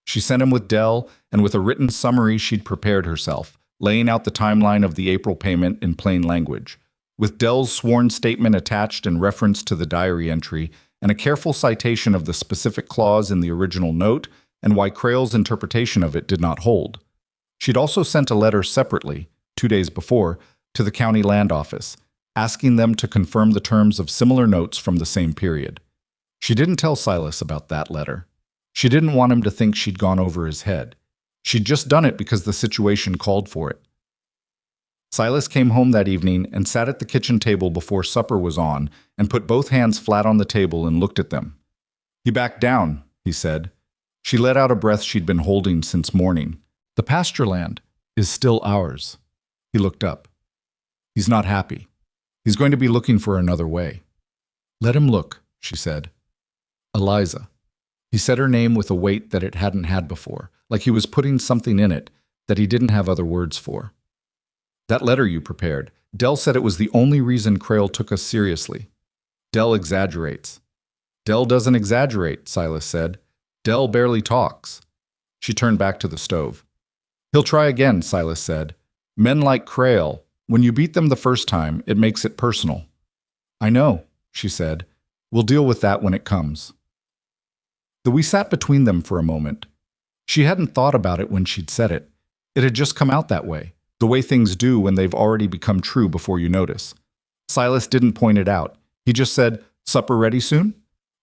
She sent him with Dell, and with a written summary she'd prepared herself, laying out the timeline of the April payment in plain language, with Dell's sworn statement attached in reference to the diary entry, and a careful citation of the specific clause in the original note and why Crail's interpretation of it did not hold. She'd also sent a letter separately, 2 days before, to the county land office, asking them to confirm the terms of similar notes from the same period. She didn't tell Silas about that letter. She didn't want him to think she'd gone over his head. She'd just done it because the situation called for it. Silas came home that evening and sat at the kitchen table before supper was on and put both hands flat on the table and looked at them. "He backed down," he said. She let out a breath she'd been holding since morning. "The pasture land. is still ours. He looked up. He's not happy. He's going to be looking for another way. Let him look, she said. Eliza. He said her name with a weight that it hadn't had before, like he was putting something in it that he didn't have other words for. That letter you prepared. Dell said it was the only reason Crail took us seriously. Dell exaggerates. Dell doesn't exaggerate, Silas said. Dell barely talks. She turned back to the stove. He'll try again, Silas said. Men like Crail, when you beat them the first time, it makes it personal. I know, she said. We'll deal with that when it comes. We sat between them for a moment. She hadn't thought about it when she'd said it. It had just come out that way, the way things do when they've already become true before you notice. Silas didn't point it out. He just said, "Supper ready soon?"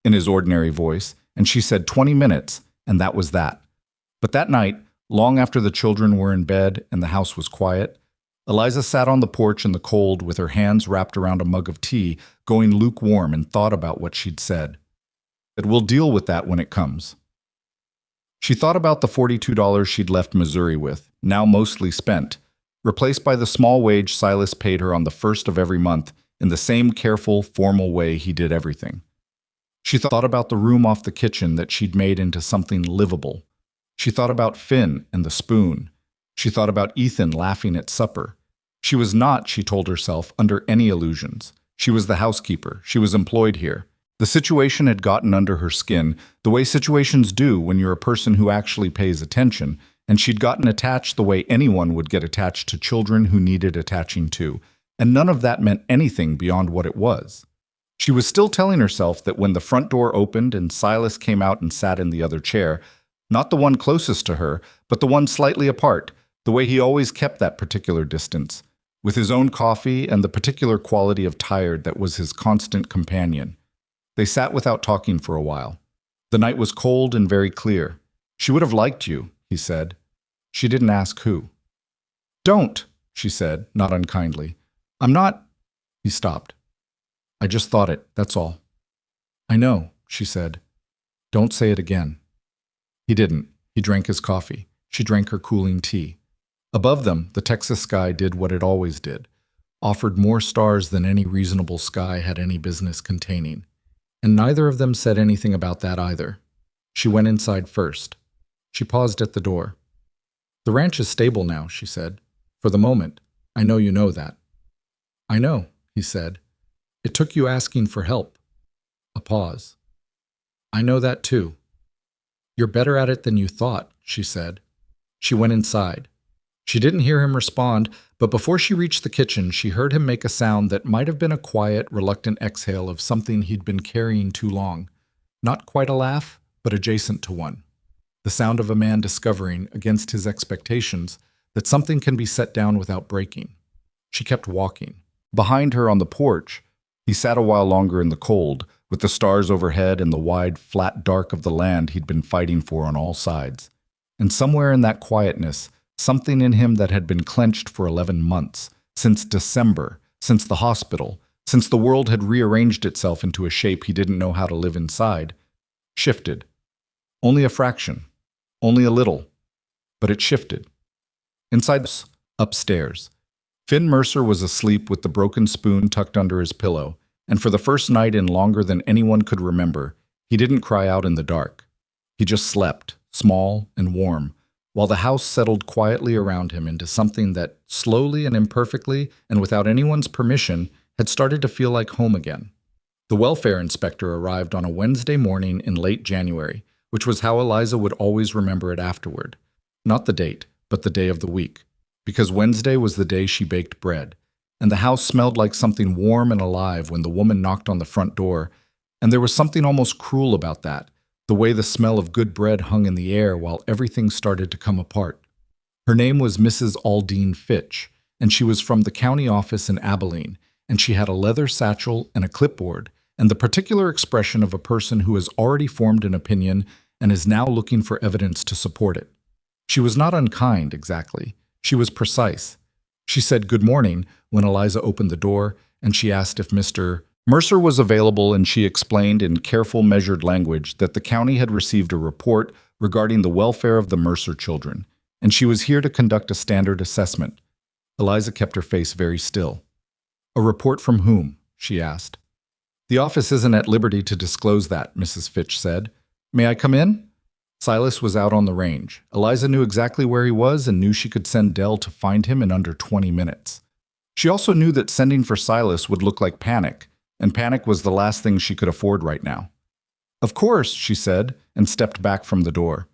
in his ordinary voice, and she said 20 minutes, and that was that. But that night, long after the children were in bed and the house was quiet, Eliza sat on the porch in the cold with her hands wrapped around a mug of tea, going lukewarm, and thought about what she'd said. That we'll deal with that when it comes. She thought about the $42 she'd left Missouri with, now mostly spent, replaced by the small wage Silas paid her on the first of every month in the same careful, formal way he did everything. She thought about the room off the kitchen that she'd made into something livable. She thought about Finn and the spoon. She thought about Ethan laughing at supper. She was not, she told herself, under any illusions. She was the housekeeper. She was employed here. The situation had gotten under her skin, the way situations do when you're a person who actually pays attention, and she'd gotten attached the way anyone would get attached to children who needed attaching to, and none of that meant anything beyond what it was. She was still telling herself that when the front door opened and Silas came out and sat in the other chair, not the one closest to her, but the one slightly apart, the way he always kept that particular distance, with his own coffee and the particular quality of tired that was his constant companion. They sat without talking for a while. The night was cold and very clear. She would have liked you, he said. She didn't ask who. Don't, she said, not unkindly. I'm not. He stopped. I just thought it, that's all. I know, she said. Don't say it again. He didn't. He drank his coffee. She drank her cooling tea. Above them, the Texas sky did what it always did, offered more stars than any reasonable sky had any business containing. And neither of them said anything about that either. She went inside first. She paused at the door. The ranch is stable now, she said. For the moment. I know you know that. I know, he said. It took you asking for help. A pause. I know that too. You're better at it than you thought, she said. She went inside. She didn't hear him respond, but before she reached the kitchen, she heard him make a sound that might have been a quiet, reluctant exhale of something he'd been carrying too long. Not quite a laugh, but adjacent to one. The sound of a man discovering, against his expectations, that something can be set down without breaking. She kept walking. Behind her on the porch, he sat a while longer in the cold, with the stars overhead and the wide, flat dark of the land he'd been fighting for on all sides. And somewhere in that quietness, something in him that had been clenched for 11 months, since December, since the hospital, since the world had rearranged itself into a shape he didn't know how to live inside, shifted. Only a fraction, only a little, but it shifted. Inside, upstairs, Finn Mercer was asleep with the broken spoon tucked under his pillow, and for the first night in longer than anyone could remember, he didn't cry out in the dark. He just slept, small and warm, while the house settled quietly around him into something that, slowly and imperfectly, and without anyone's permission, had started to feel like home again. The welfare inspector arrived on a Wednesday morning in late January, which was how Eliza would always remember it afterward. Not the date, but the day of the week, because Wednesday was the day she baked bread, and the house smelled like something warm and alive when the woman knocked on the front door, and there was something almost cruel about that, the way the smell of good bread hung in the air while everything started to come apart. Her name was Mrs. Aldine Fitch, and she was from the county office in Abilene, and she had a leather satchel and a clipboard, and the particular expression of a person who has already formed an opinion and is now looking for evidence to support it. She was not unkind, exactly. She was precise. She said good morning when Eliza opened the door, and she asked if Mr. Mercer was available, and she explained in careful, measured language that the county had received a report regarding the welfare of the Mercer children, and she was here to conduct a standard assessment. Eliza kept her face very still. A report from whom? She asked. The office isn't at liberty to disclose that, Mrs. Fitch said. May I come in? Silas was out on the range. Eliza knew exactly where he was and knew she could send Dell to find him in under 20 minutes. She also knew that sending for Silas would look like panic, and panic was the last thing she could afford right now. Of course, she said, and stepped back from the door.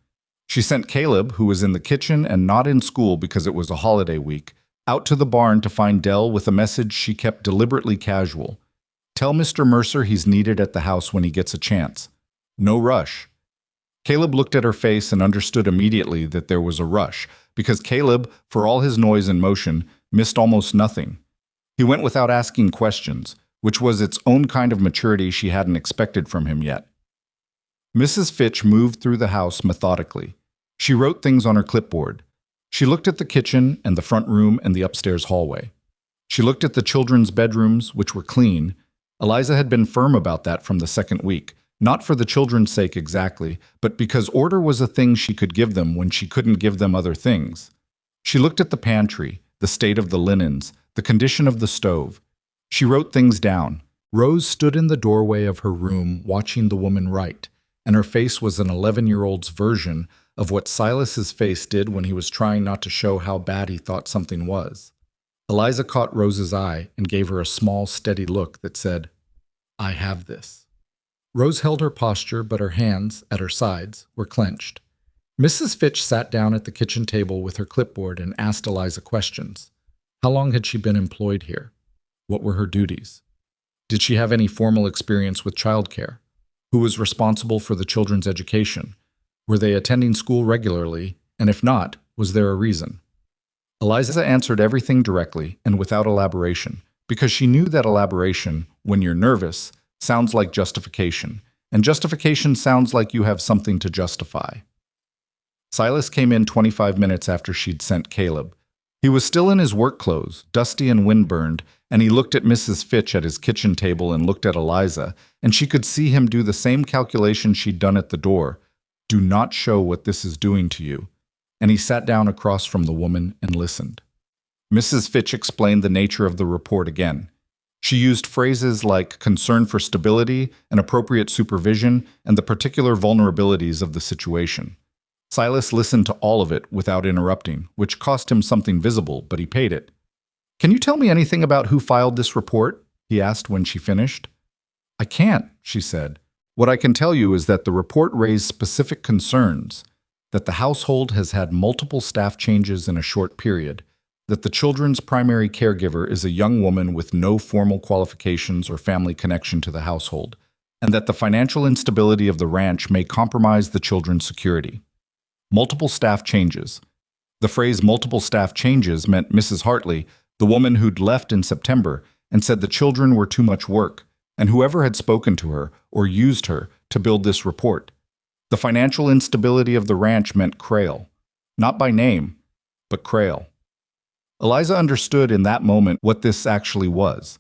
She sent Caleb, who was in the kitchen and not in school because it was a holiday week, out to the barn to find Dell with a message she kept deliberately casual. Tell Mr. Mercer he's needed at the house when he gets a chance. No rush. Caleb looked at her face and understood immediately that there was a rush, because Caleb, for all his noise and motion, missed almost nothing. He went without asking questions, which was its own kind of maturity she hadn't expected from him yet. Mrs. Fitch moved through the house methodically. She wrote things on her clipboard. She looked at the kitchen and the front room and the upstairs hallway. She looked at the children's bedrooms, which were clean. Eliza had been firm about that from the second week, not for the children's sake exactly, but because order was a thing she could give them when she couldn't give them other things. She looked at the pantry, the state of the linens, the condition of the stove. She wrote things down. Rose stood in the doorway of her room watching the woman write, and her face was an 11-year-old's version of what Silas's face did when he was trying not to show how bad he thought something was. Eliza caught Rose's eye and gave her a small, steady look that said, I have this. Rose held her posture, but her hands, at her sides, were clenched. Mrs. Fitch sat down at the kitchen table with her clipboard and asked Eliza questions. How long had she been employed here? What were her duties? Did she have any formal experience with childcare? Who was responsible for the children's education? Were they attending school regularly? And if not, was there a reason? Eliza answered everything directly and without elaboration, because she knew that elaboration, when you're nervous, sounds like justification, and justification sounds like you have something to justify. Silas came in 25 minutes after she'd sent Caleb. He was still in his work clothes, dusty and windburned, and he looked at Mrs. Fitch at his kitchen table and looked at Eliza, and she could see him do the same calculation she'd done at the door. Do not show what this is doing to you. And he sat down across from the woman and listened. Mrs. Fitch explained the nature of the report again. She used phrases like concern for stability and appropriate supervision and the particular vulnerabilities of the situation. Silas listened to all of it without interrupting, which cost him something visible, but he paid it. Can you tell me anything about who filed this report? He asked when she finished. I can't, she said. What I can tell you is that the report raised specific concerns, that the household has had multiple staff changes in a short period, that the children's primary caregiver is a young woman with no formal qualifications or family connection to the household, and that the financial instability of the ranch may compromise the children's security. Multiple staff changes. The phrase multiple staff changes meant Mrs. Hartley, the woman who'd left in September, and said the children were too much work, and whoever had spoken to her or used her to build this report. The financial instability of the ranch meant Crail. Not by name, but Crail. Eliza understood in that moment what this actually was.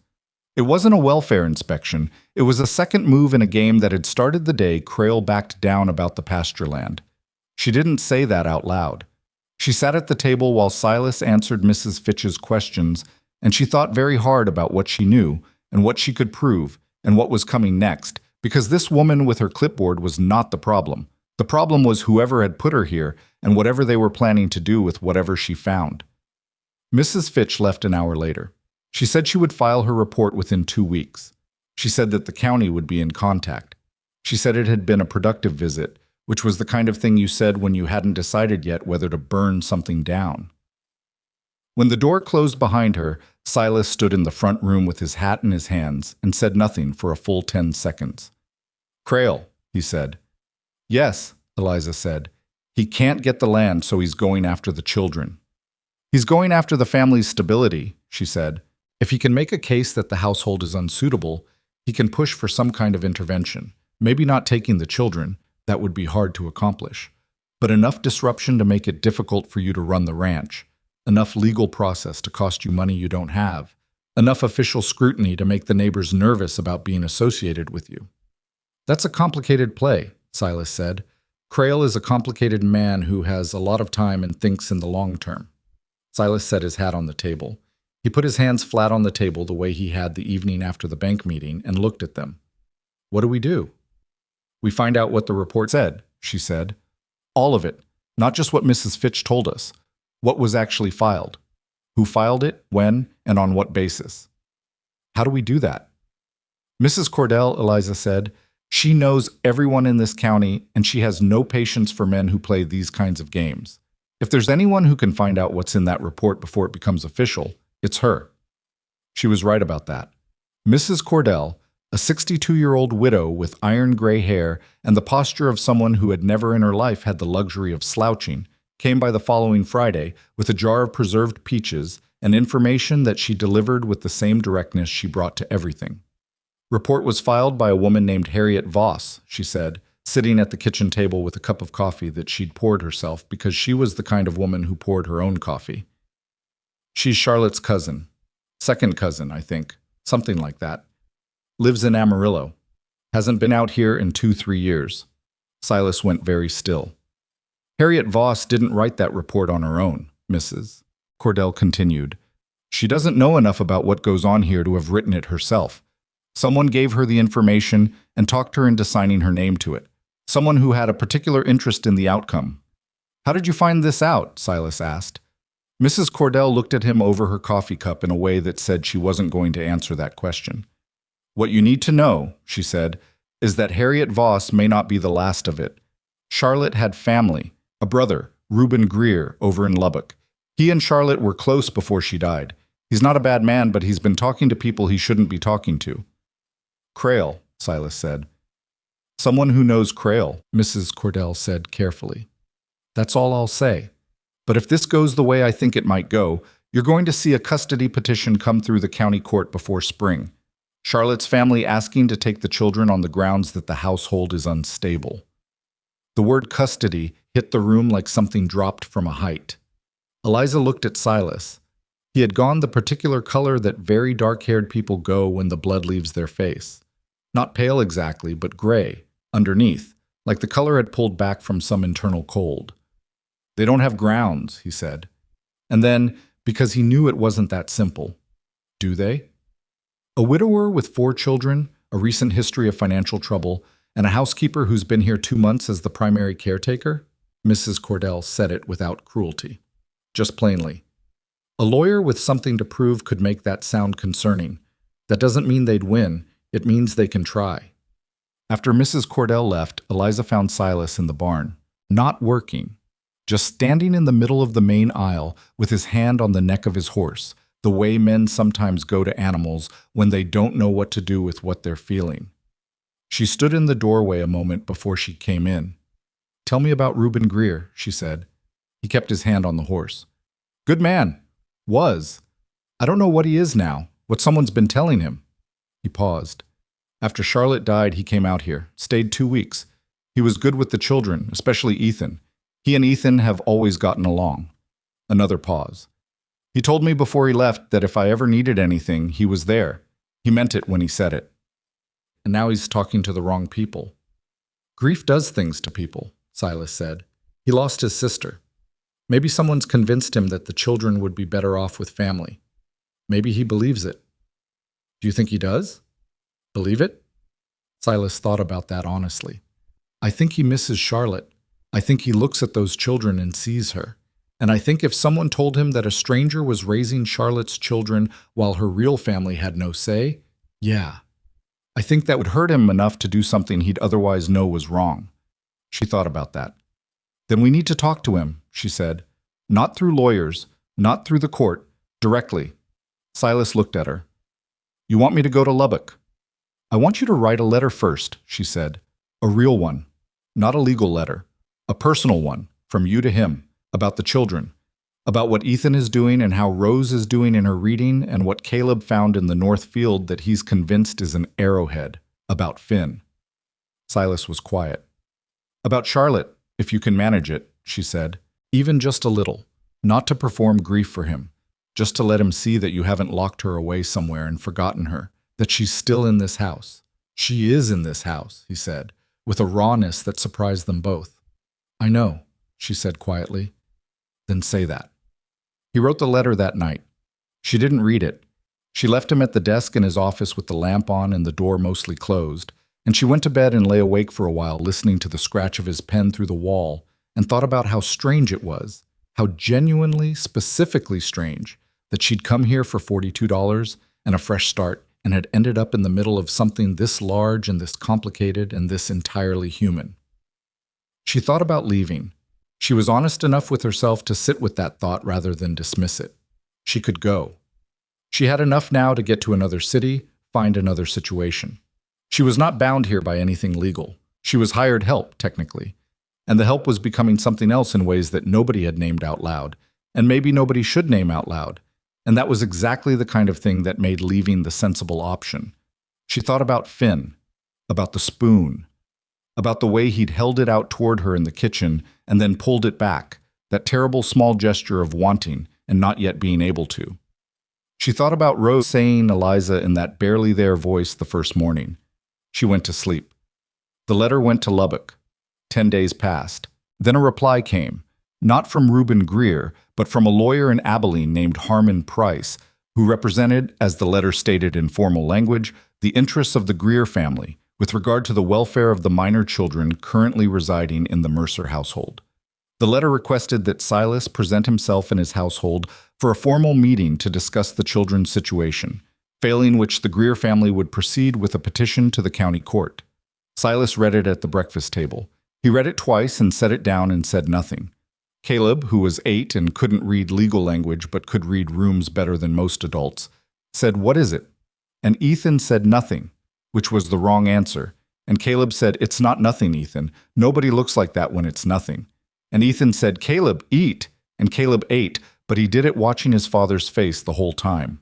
It wasn't a welfare inspection. It was a second move in a game that had started the day Crail backed down about the pasture land. She didn't say that out loud. She sat at the table while Silas answered Mrs. Fitch's questions, and she thought very hard about what she knew and what she could prove and what was coming next, because this woman with her clipboard was not the problem. The problem was whoever had put her here and whatever they were planning to do with whatever she found. Mrs. Fitch left an hour later. She said she would file her report within 2 weeks. She said that the county would be in contact. She said it had been a productive visit, which was the kind of thing you said when you hadn't decided yet whether to burn something down. When the door closed behind her, Silas stood in the front room with his hat in his hands and said nothing for a full 10 seconds. Crail, he said. Yes, Eliza said. He can't get the land, so he's going after the children. He's going after the family's stability, she said. If he can make a case that the household is unsuitable, he can push for some kind of intervention. Maybe not taking the children, that would be hard to accomplish, but enough disruption to make it difficult for you to run the ranch, enough legal process to cost you money you don't have, enough official scrutiny to make the neighbors nervous about being associated with you. That's a complicated play, Silas said. Crail is a complicated man who has a lot of time and thinks in the long term. Silas set his hat on the table. He put his hands flat on the table the way he had the evening after the bank meeting and looked at them. What do we do? We find out what the report said, she said. All of it, not just what Mrs. Fitch told us. What was actually filed. Who filed it, when, and on what basis. How do we do that? Mrs. Cordell, Eliza said, she knows everyone in this county, and she has no patience for men who play these kinds of games. If there's anyone who can find out what's in that report before it becomes official, it's her. She was right about that. Mrs. Cordell, a 62-year-old widow with iron gray hair and the posture of someone who had never in her life had the luxury of slouching, came by the following Friday with a jar of preserved peaches and information that she delivered with the same directness she brought to everything. Report was filed by a woman named Harriet Voss, she said, sitting at the kitchen table with a cup of coffee that she'd poured herself because she was the kind of woman who poured her own coffee. She's Charlotte's cousin. Second cousin, I think. Something like that. Lives in Amarillo. Hasn't been out here in 2-3 years. Silas went very still. Harriet Voss didn't write that report on her own, Mrs. Cordell continued. She doesn't know enough about what goes on here to have written it herself. Someone gave her the information and talked her into signing her name to it. Someone who had a particular interest in the outcome. How did you find this out? Silas asked. Mrs. Cordell looked at him over her coffee cup in a way that said she wasn't going to answer that question. What you need to know, she said, is that Harriet Voss may not be the last of it. Charlotte had family, a brother, Reuben Greer, over in Lubbock. He and Charlotte were close before she died. He's not a bad man, but he's been talking to people he shouldn't be talking to. Crail, Silas said. Someone who knows Crail, Mrs. Cordell said carefully. That's all I'll say. But if this goes the way I think it might go, you're going to see a custody petition come through the county court before spring. Charlotte's family asking to take the children on the grounds that the household is unstable. The word custody hit the room like something dropped from a height. Eliza looked at Silas. He had gone the particular color that very dark-haired people go when the blood leaves their face. Not pale exactly, but gray, underneath, like the color had pulled back from some internal cold. They don't have grounds, he said. And then, because he knew it wasn't that simple, do they? A widower with 4 children, a recent history of financial trouble, and a housekeeper who's been here 2 months as the primary caretaker? Mrs. Cordell said it without cruelty. Just plainly. A lawyer with something to prove could make that sound concerning. That doesn't mean they'd win. It means they can try. After Mrs. Cordell left, Eliza found Silas in the barn, not working, just standing in the middle of the main aisle with his hand on the neck of his horse, the way men sometimes go to animals when they don't know what to do with what they're feeling. She stood in the doorway a moment before she came in. Tell me about Reuben Greer, she said. He kept his hand on the horse. Good man. Was. I don't know what he is now, what someone's been telling him. He paused. After Charlotte died, he came out here, stayed 2 weeks. He was good with the children, especially Ethan. He and Ethan have always gotten along. Another pause. He told me before he left that if I ever needed anything, he was there. He meant it when he said it. And now he's talking to the wrong people. Grief does things to people, Silas said. He lost his sister. Maybe someone's convinced him that the children would be better off with family. Maybe he believes it. Do you think he does? Believe it? Silas thought about that honestly. I think he misses Charlotte. I think he looks at those children and sees her. And I think if someone told him that a stranger was raising Charlotte's children while her real family had no say, yeah. I think that would hurt him enough to do something he'd otherwise know was wrong. She thought about that. Then we need to talk to him, she said. Not through lawyers, not through the court, directly. Silas looked at her. You want me to go to Lubbock? I want you to write a letter first, she said. A real one. Not a legal letter. A personal one, from you to him, about the children. About what Ethan is doing and how Rose is doing in her reading and what Caleb found in the north field that he's convinced is an arrowhead. About Finn. Silas was quiet. About Charlotte, if you can manage it, she said. Even just a little. Not to perform grief for him. Just to let him see that you haven't locked her away somewhere and forgotten her. That she's still in this house. She is in this house, he said, with a rawness that surprised them both. I know, she said quietly. Then say that. He wrote the letter that night. She didn't read it. She left him at the desk in his office with the lamp on and the door mostly closed, and she went to bed and lay awake for a while listening to the scratch of his pen through the wall and thought about how strange it was, how genuinely, specifically strange, that she'd come here for $42 and a fresh start and had ended up in the middle of something this large and this complicated and this entirely human. She thought about leaving. She was honest enough with herself to sit with that thought rather than dismiss it. She could go. She had enough now to get to another city, find another situation. She was not bound here by anything legal. She was hired help, technically. And the help was becoming something else in ways that nobody had named out loud, and maybe nobody should name out loud. And that was exactly the kind of thing that made leaving the sensible option. She thought about Finn, about the spoon, about the way he'd held it out toward her in the kitchen and then pulled it back, that terrible small gesture of wanting and not yet being able to. She thought about Rose saying Eliza in that barely there voice the first morning. She went to sleep. The letter went to Lubbock. 10 days passed. Then a reply came, not from Reuben Greer, but from a lawyer in Abilene named Harmon Price, who represented, as the letter stated in formal language, the interests of the Greer family with regard to the welfare of the minor children currently residing in the Mercer household. The letter requested that Silas present himself and his household for a formal meeting to discuss the children's situation, failing which the Greer family would proceed with a petition to the county court. Silas read it at the breakfast table. He read it twice and set it down and said nothing. Caleb, who was 8 and couldn't read legal language but could read rooms better than most adults, said, "What is it?" And Ethan said nothing, which was the wrong answer. And Caleb said, "It's not nothing, Ethan. Nobody looks like that when it's nothing." And Ethan said, "Caleb, eat." And Caleb ate, but he did it watching his father's face the whole time.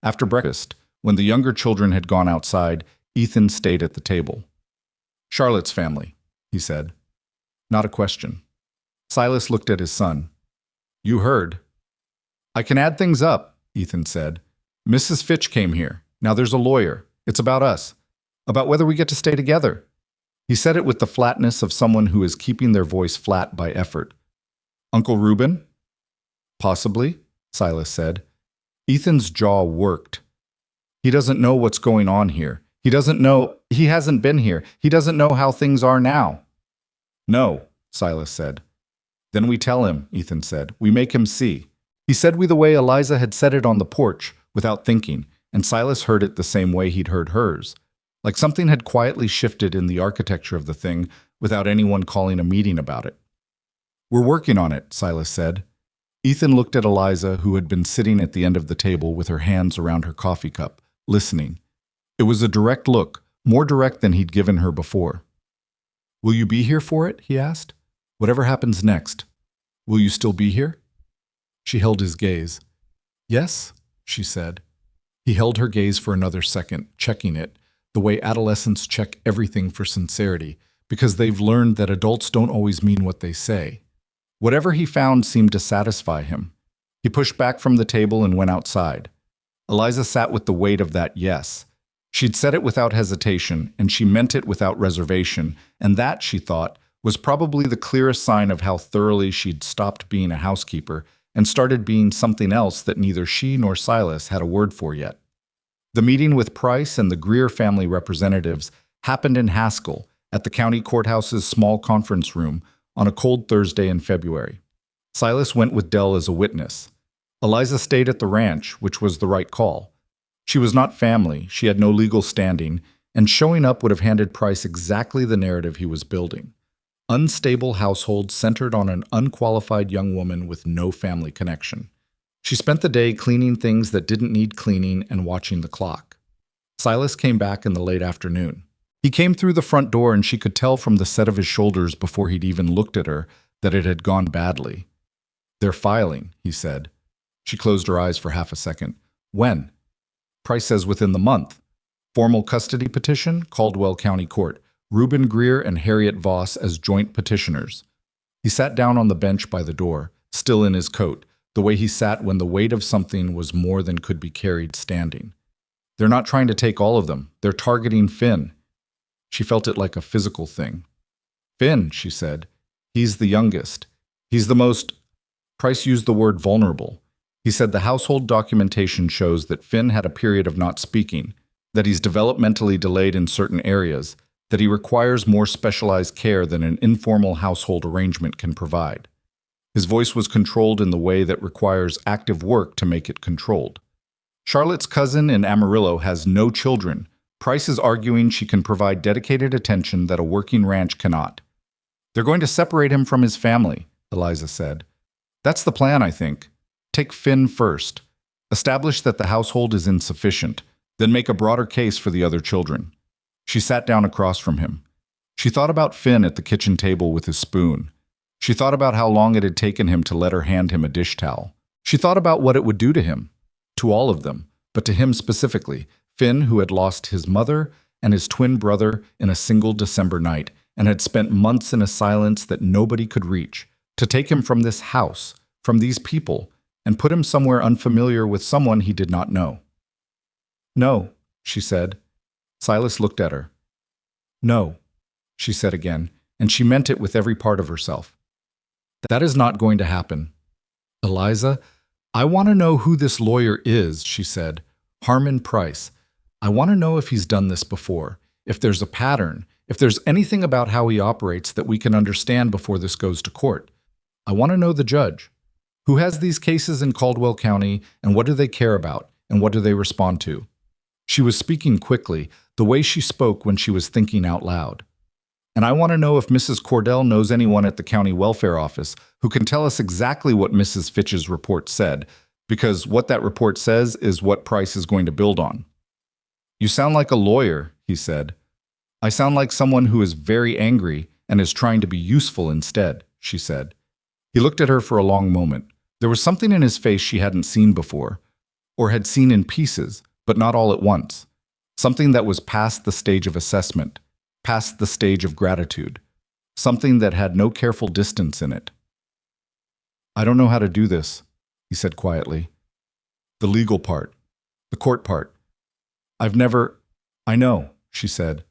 After breakfast, when the younger children had gone outside, Ethan stayed at the table. "Charlotte's family," he said. Not a question. Silas looked at his son. "You heard." "I can add things up," Ethan said. "Mrs. Fitch came here. Now there's a lawyer. It's about us. About whether we get to stay together." He said it with the flatness of someone who is keeping their voice flat by effort. "Uncle Reuben?" "Possibly," Silas said. Ethan's jaw worked. "He doesn't know what's going on here. He doesn't know. He hasn't been here. He doesn't know how things are now." "No," Silas said. "Then we tell him," Ethan said. "We make him see." He said we the way Eliza had said it on the porch, without thinking, and Silas heard it the same way he'd heard hers. Like something had quietly shifted in the architecture of the thing without anyone calling a meeting about it. "We're working on it," Silas said. Ethan looked at Eliza, who had been sitting at the end of the table with her hands around her coffee cup, listening. It was a direct look, more direct than he'd given her before. "Will you be here for it?" he asked. "Whatever happens next. Will you still be here?" She held his gaze. "Yes," she said. He held her gaze for another second, checking it, the way adolescents check everything for sincerity, because they've learned that adults don't always mean what they say. Whatever he found seemed to satisfy him. He pushed back from the table and went outside. Eliza sat with the weight of that yes. She'd said it without hesitation, and she meant it without reservation, and that, she thought, was probably the clearest sign of how thoroughly she'd stopped being a housekeeper and started being something else that neither she nor Silas had a word for yet. The meeting with Price and the Greer family representatives happened in Haskell, at the county courthouse's small conference room, on a cold Thursday in February. Silas went with Dell as a witness. Eliza stayed at the ranch, which was the right call. She was not family, she had no legal standing, and showing up would have handed Price exactly the narrative he was building. Unstable household centered on an unqualified young woman with no family connection. She spent the day cleaning things that didn't need cleaning and watching the clock. Silas came back in the late afternoon. He came through the front door and she could tell from the set of his shoulders before he'd even looked at her that it had gone badly. "They're filing," he said. She closed her eyes for half a second. "When?" "Price says within the month. Formal custody petition, Caldwell County Court. Reuben Greer and Harriet Voss as joint petitioners." He sat down on the bench by the door, still in his coat, the way he sat when the weight of something was more than could be carried standing. "They're not trying to take all of them. They're targeting Finn." She felt it like a physical thing. "Finn," she said. He's the youngest. He's the most, Price used the word vulnerable. He said the household documentation shows that Finn had a period of not speaking, that he's developmentally delayed in certain areas, that he requires more specialized care than an informal household arrangement can provide. His voice was controlled in the way that requires active work to make it controlled. Charlotte's cousin in Amarillo has no children. Price is arguing she can provide dedicated attention that a working ranch cannot. They're going to separate him from his family, Eliza said. That's the plan, I think. Take Finn first. Establish that the household is insufficient, then make a broader case for the other children. She sat down across from him. She thought about Finn at the kitchen table with his spoon. She thought about how long it had taken him to let her hand him a dish towel. She thought about what it would do to him, to all of them, but to him specifically, Finn, who had lost his mother and his twin brother in a single December night and had spent months in a silence that nobody could reach, to take him from this house, from these people, and put him somewhere unfamiliar with someone he did not know. No, she said. Silas looked at her. No, she said again, and she meant it with every part of herself. That is not going to happen. Eliza, I want to know who this lawyer is, she said. Harmon Price. I want to know if he's done this before, if there's a pattern, if there's anything about how he operates that we can understand before this goes to court. I want to know the judge. Who has these cases in Caldwell County, and what do they care about, and what do they respond to? She was speaking quickly, the way she spoke when she was thinking out loud. And I want to know if Mrs. Cordell knows anyone at the county welfare office who can tell us exactly what Mrs. Fitch's report said, because what that report says is what Price is going to build on. You sound like a lawyer, he said. I sound like someone who is very angry and is trying to be useful instead, she said. He looked at her for a long moment. There was something in his face she hadn't seen before, or had seen in pieces, but not all at once. Something that was past the stage of assessment, past the stage of gratitude, something that had no careful distance in it. I don't know how to do this, he said quietly. The legal part, the court part. I know, she said.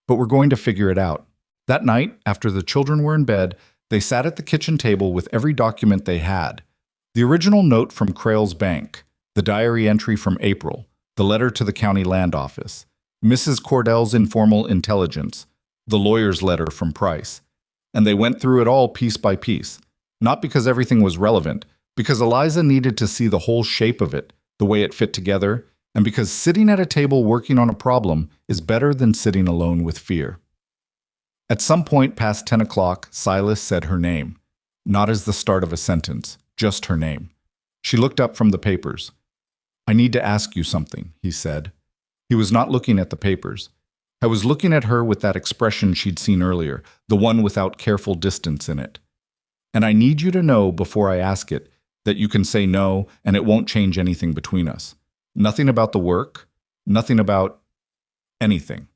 But we're going to figure it out. That night, after the children were in bed, they sat at the kitchen table with every document they had. The original note from Crail's bank, the diary entry from April, the letter to the county land office, Mrs. Cordell's informal intelligence, the lawyer's letter from Price. And they went through it all piece by piece, not because everything was relevant, because Eliza needed to see the whole shape of it, the way it fit together, and because sitting at a table working on a problem is better than sitting alone with fear. At some point past 10 o'clock, Silas said her name, not as the start of a sentence, just her name. She looked up from the papers. I need to ask you something, he said. He was not looking at the papers. I was looking at her with that expression she'd seen earlier, the one without careful distance in it. And I need you to know before I ask it that you can say no and it won't change anything between us. Nothing about the work, nothing about anything.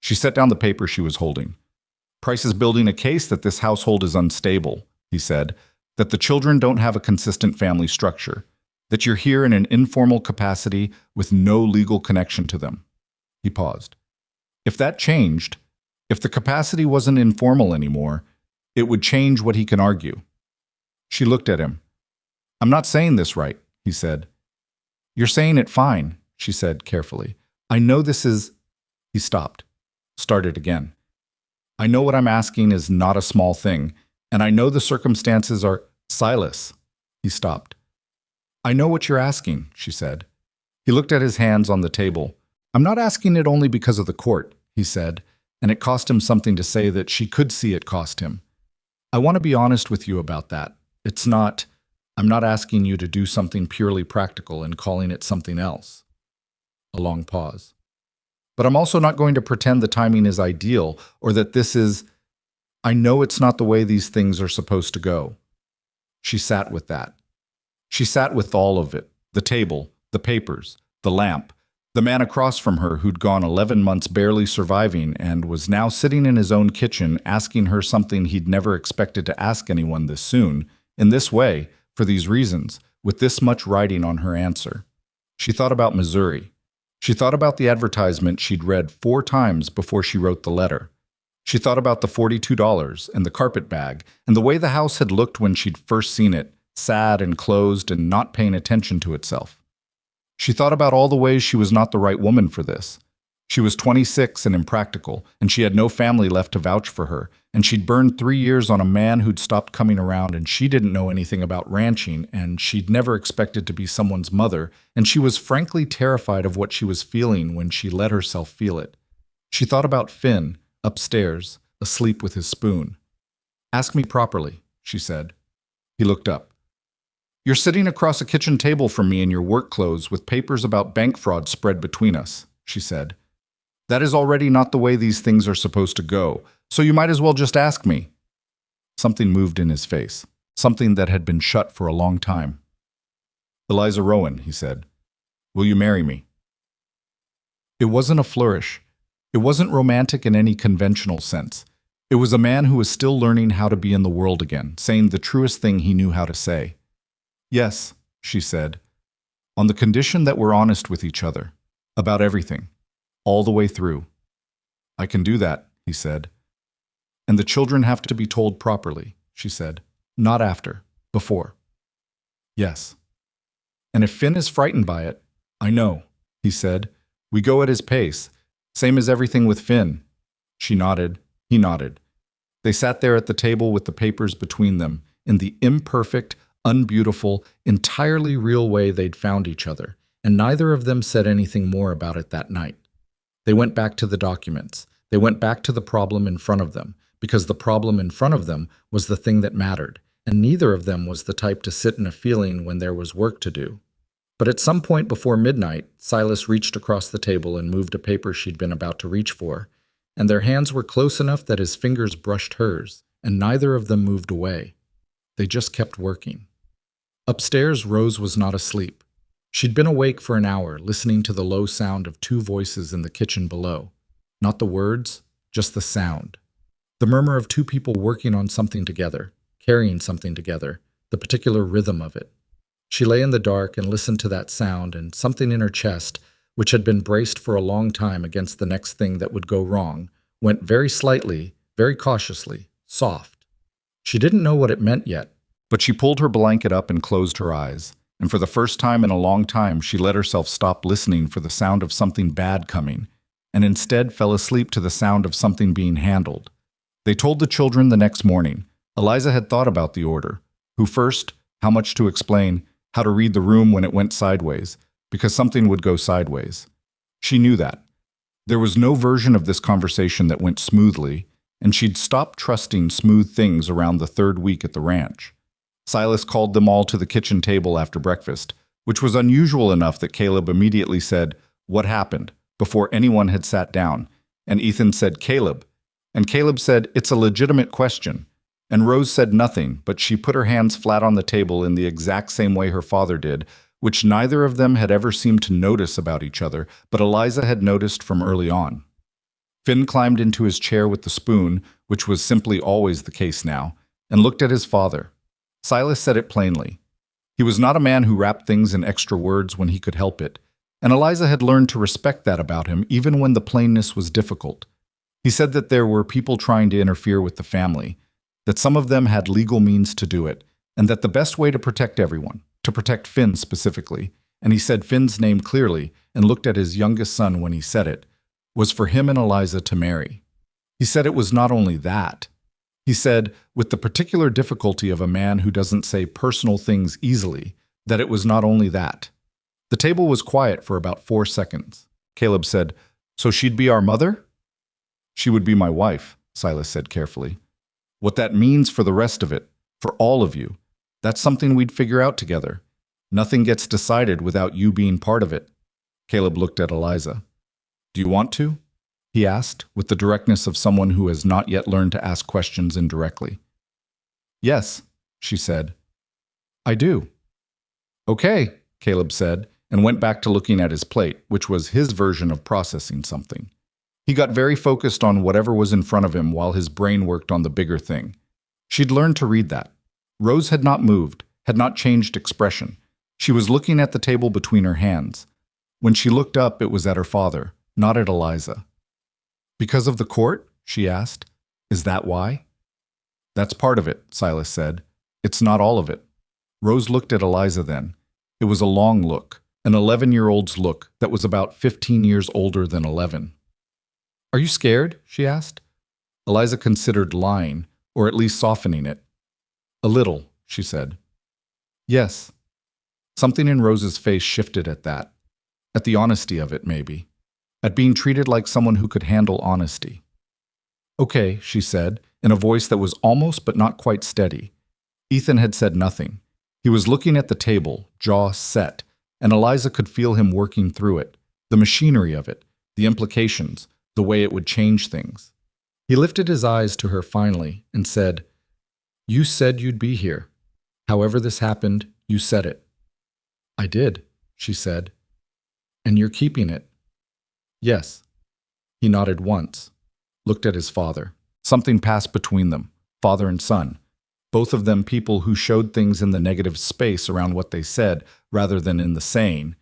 She set down the paper she was holding. Price is building a case that this household is unstable, he said, that the children don't have a consistent family structure, that you're here in an informal capacity with no legal connection to them. He paused. If that changed, if the capacity wasn't informal anymore, it would change what he can argue. She looked at him. I'm not saying this right, he said. You're saying it fine, she said carefully. I know this is... He stopped. Started again. I know what I'm asking is not a small thing, and I know the circumstances are... Silas. He stopped. I know what you're asking, she said. He looked at his hands on the table. I'm not asking it only because of the court, he said, and it cost him something to say that she could see it cost him. I want to be honest with you about that. It's not... I'm not asking you to do something purely practical and calling it something else. A long pause. But I'm also not going to pretend the timing is ideal or that this is... I know it's not the way these things are supposed to go. She sat with that. She sat with all of it, the table, the papers, the lamp, the man across from her who'd gone 11 months barely surviving and was now sitting in his own kitchen asking her something he'd never expected to ask anyone this soon, in this way, for these reasons, with this much writing on her answer. She thought about Missouri. She thought about the advertisement she'd read 4 times before she wrote the letter. She thought about the $42 and the carpet bag and the way the house had looked when she'd first seen it, sad and closed and not paying attention to itself. She thought about all the ways she was not the right woman for this. She was 26 and impractical, and she had no family left to vouch for her, and she'd burned 3 years on a man who'd stopped coming around, and she didn't know anything about ranching, and she'd never expected to be someone's mother, and she was frankly terrified of what she was feeling when she let herself feel it. She thought about Finn, upstairs, asleep with his spoon. "Ask me properly," she said. He looked up. "You're sitting across a kitchen table from me in your work clothes with papers about bank fraud spread between us," she said. "That is already not the way these things are supposed to go, so you might as well just ask me." Something moved in his face, something that had been shut for a long time. "Eliza Rowan," he said, "will you marry me?" It wasn't a flourish. It wasn't romantic in any conventional sense. It was a man who was still learning how to be in the world again, saying the truest thing he knew how to say. "Yes," she said, "on the condition that we're honest with each other, about everything, all the way through." "I can do that," he said. "And the children have to be told properly," she said. "Not after, before." "Yes." "And if Finn is frightened by it, I know," he said. "We go at his pace, same as everything with Finn." She nodded. He nodded. They sat there at the table with the papers between them, in the imperfect, unbeautiful, entirely real way they'd found each other, and neither of them said anything more about it that night. They went back to the documents. They went back to the problem in front of them, because the problem in front of them was the thing that mattered, and neither of them was the type to sit in a feeling when there was work to do. But at some point before midnight, Silas reached across the table and moved a paper she'd been about to reach for, and their hands were close enough that his fingers brushed hers, and neither of them moved away. They just kept working. Upstairs, Rose was not asleep. She'd been awake for an hour, listening to the low sound of 2 voices in the kitchen below. Not the words, just the sound. The murmur of 2 people working on something together, carrying something together, the particular rhythm of it. She lay in the dark and listened to that sound, and something in her chest, which had been braced for a long time against the next thing that would go wrong, went very slightly, very cautiously, soft. She didn't know what it meant yet, but she pulled her blanket up and closed her eyes, and for the first time in a long time she let herself stop listening for the sound of something bad coming, and instead fell asleep to the sound of something being handled. They told the children the next morning. Eliza had thought about the order. Who first, how much to explain, how to read the room when it went sideways, because something would go sideways. She knew that. There was no version of this conversation that went smoothly, and she'd stopped trusting smooth things around the 3rd week at the ranch. Silas called them all to the kitchen table after breakfast, which was unusual enough that Caleb immediately said, "What happened?" before anyone had sat down, and Ethan said, "Caleb." And Caleb said, "It's a legitimate question." And Rose said nothing, but she put her hands flat on the table in the exact same way her father did, which neither of them had ever seemed to notice about each other, but Eliza had noticed from early on. Finn climbed into his chair with the spoon, which was simply always the case now, and looked at his father. Silas said it plainly. He was not a man who wrapped things in extra words when he could help it, and Eliza had learned to respect that about him even when the plainness was difficult. He said that there were people trying to interfere with the family, that some of them had legal means to do it, and that the best way to protect everyone, to protect Finn specifically, and he said Finn's name clearly and looked at his youngest son when he said it, was for him and Eliza to marry. He said it was not only that. He said, with the particular difficulty of a man who doesn't say personal things easily, that it was not only that. The table was quiet for about 4 seconds. Caleb said, "So she'd be our mother?" "She would be my wife," Silas said carefully. "What that means for the rest of it, for all of you, that's something we'd figure out together. Nothing gets decided without you being part of it." Caleb looked at Eliza. "Do you want to?" he asked, with the directness of someone who has not yet learned to ask questions indirectly. "Yes," she said. "I do." "Okay," Caleb said, and went back to looking at his plate, which was his version of processing something. He got very focused on whatever was in front of him while his brain worked on the bigger thing. She'd learned to read that. Rose had not moved, had not changed expression. She was looking at the table between her hands. When she looked up, it was at her father, not at Eliza. "Because of the court?" she asked. Is that why? That's part of it, Silas said. It's not all of it. Rose looked at Eliza then. It was a long look, an 11-year-old's look that was about 15 years older than 11. Are you scared? She asked. Eliza considered lying, or at least softening it. A little, she said. Yes. Something in Rose's face shifted at that. At the honesty of it, maybe. At being treated like someone who could handle honesty. Okay, she said, in a voice that was almost but not quite steady. Ethan had said nothing. He was looking at the table, jaw set, and Eliza could feel him working through it, the machinery of it, the implications, the way it would change things. He lifted his eyes to her finally and said, You said you'd be here. However this happened, you said it. I did, she said. And you're keeping it. Yes. He nodded once, looked at his father. Something passed between them, father and son. Both of them people who showed things in the negative space around what they said rather than in the saying,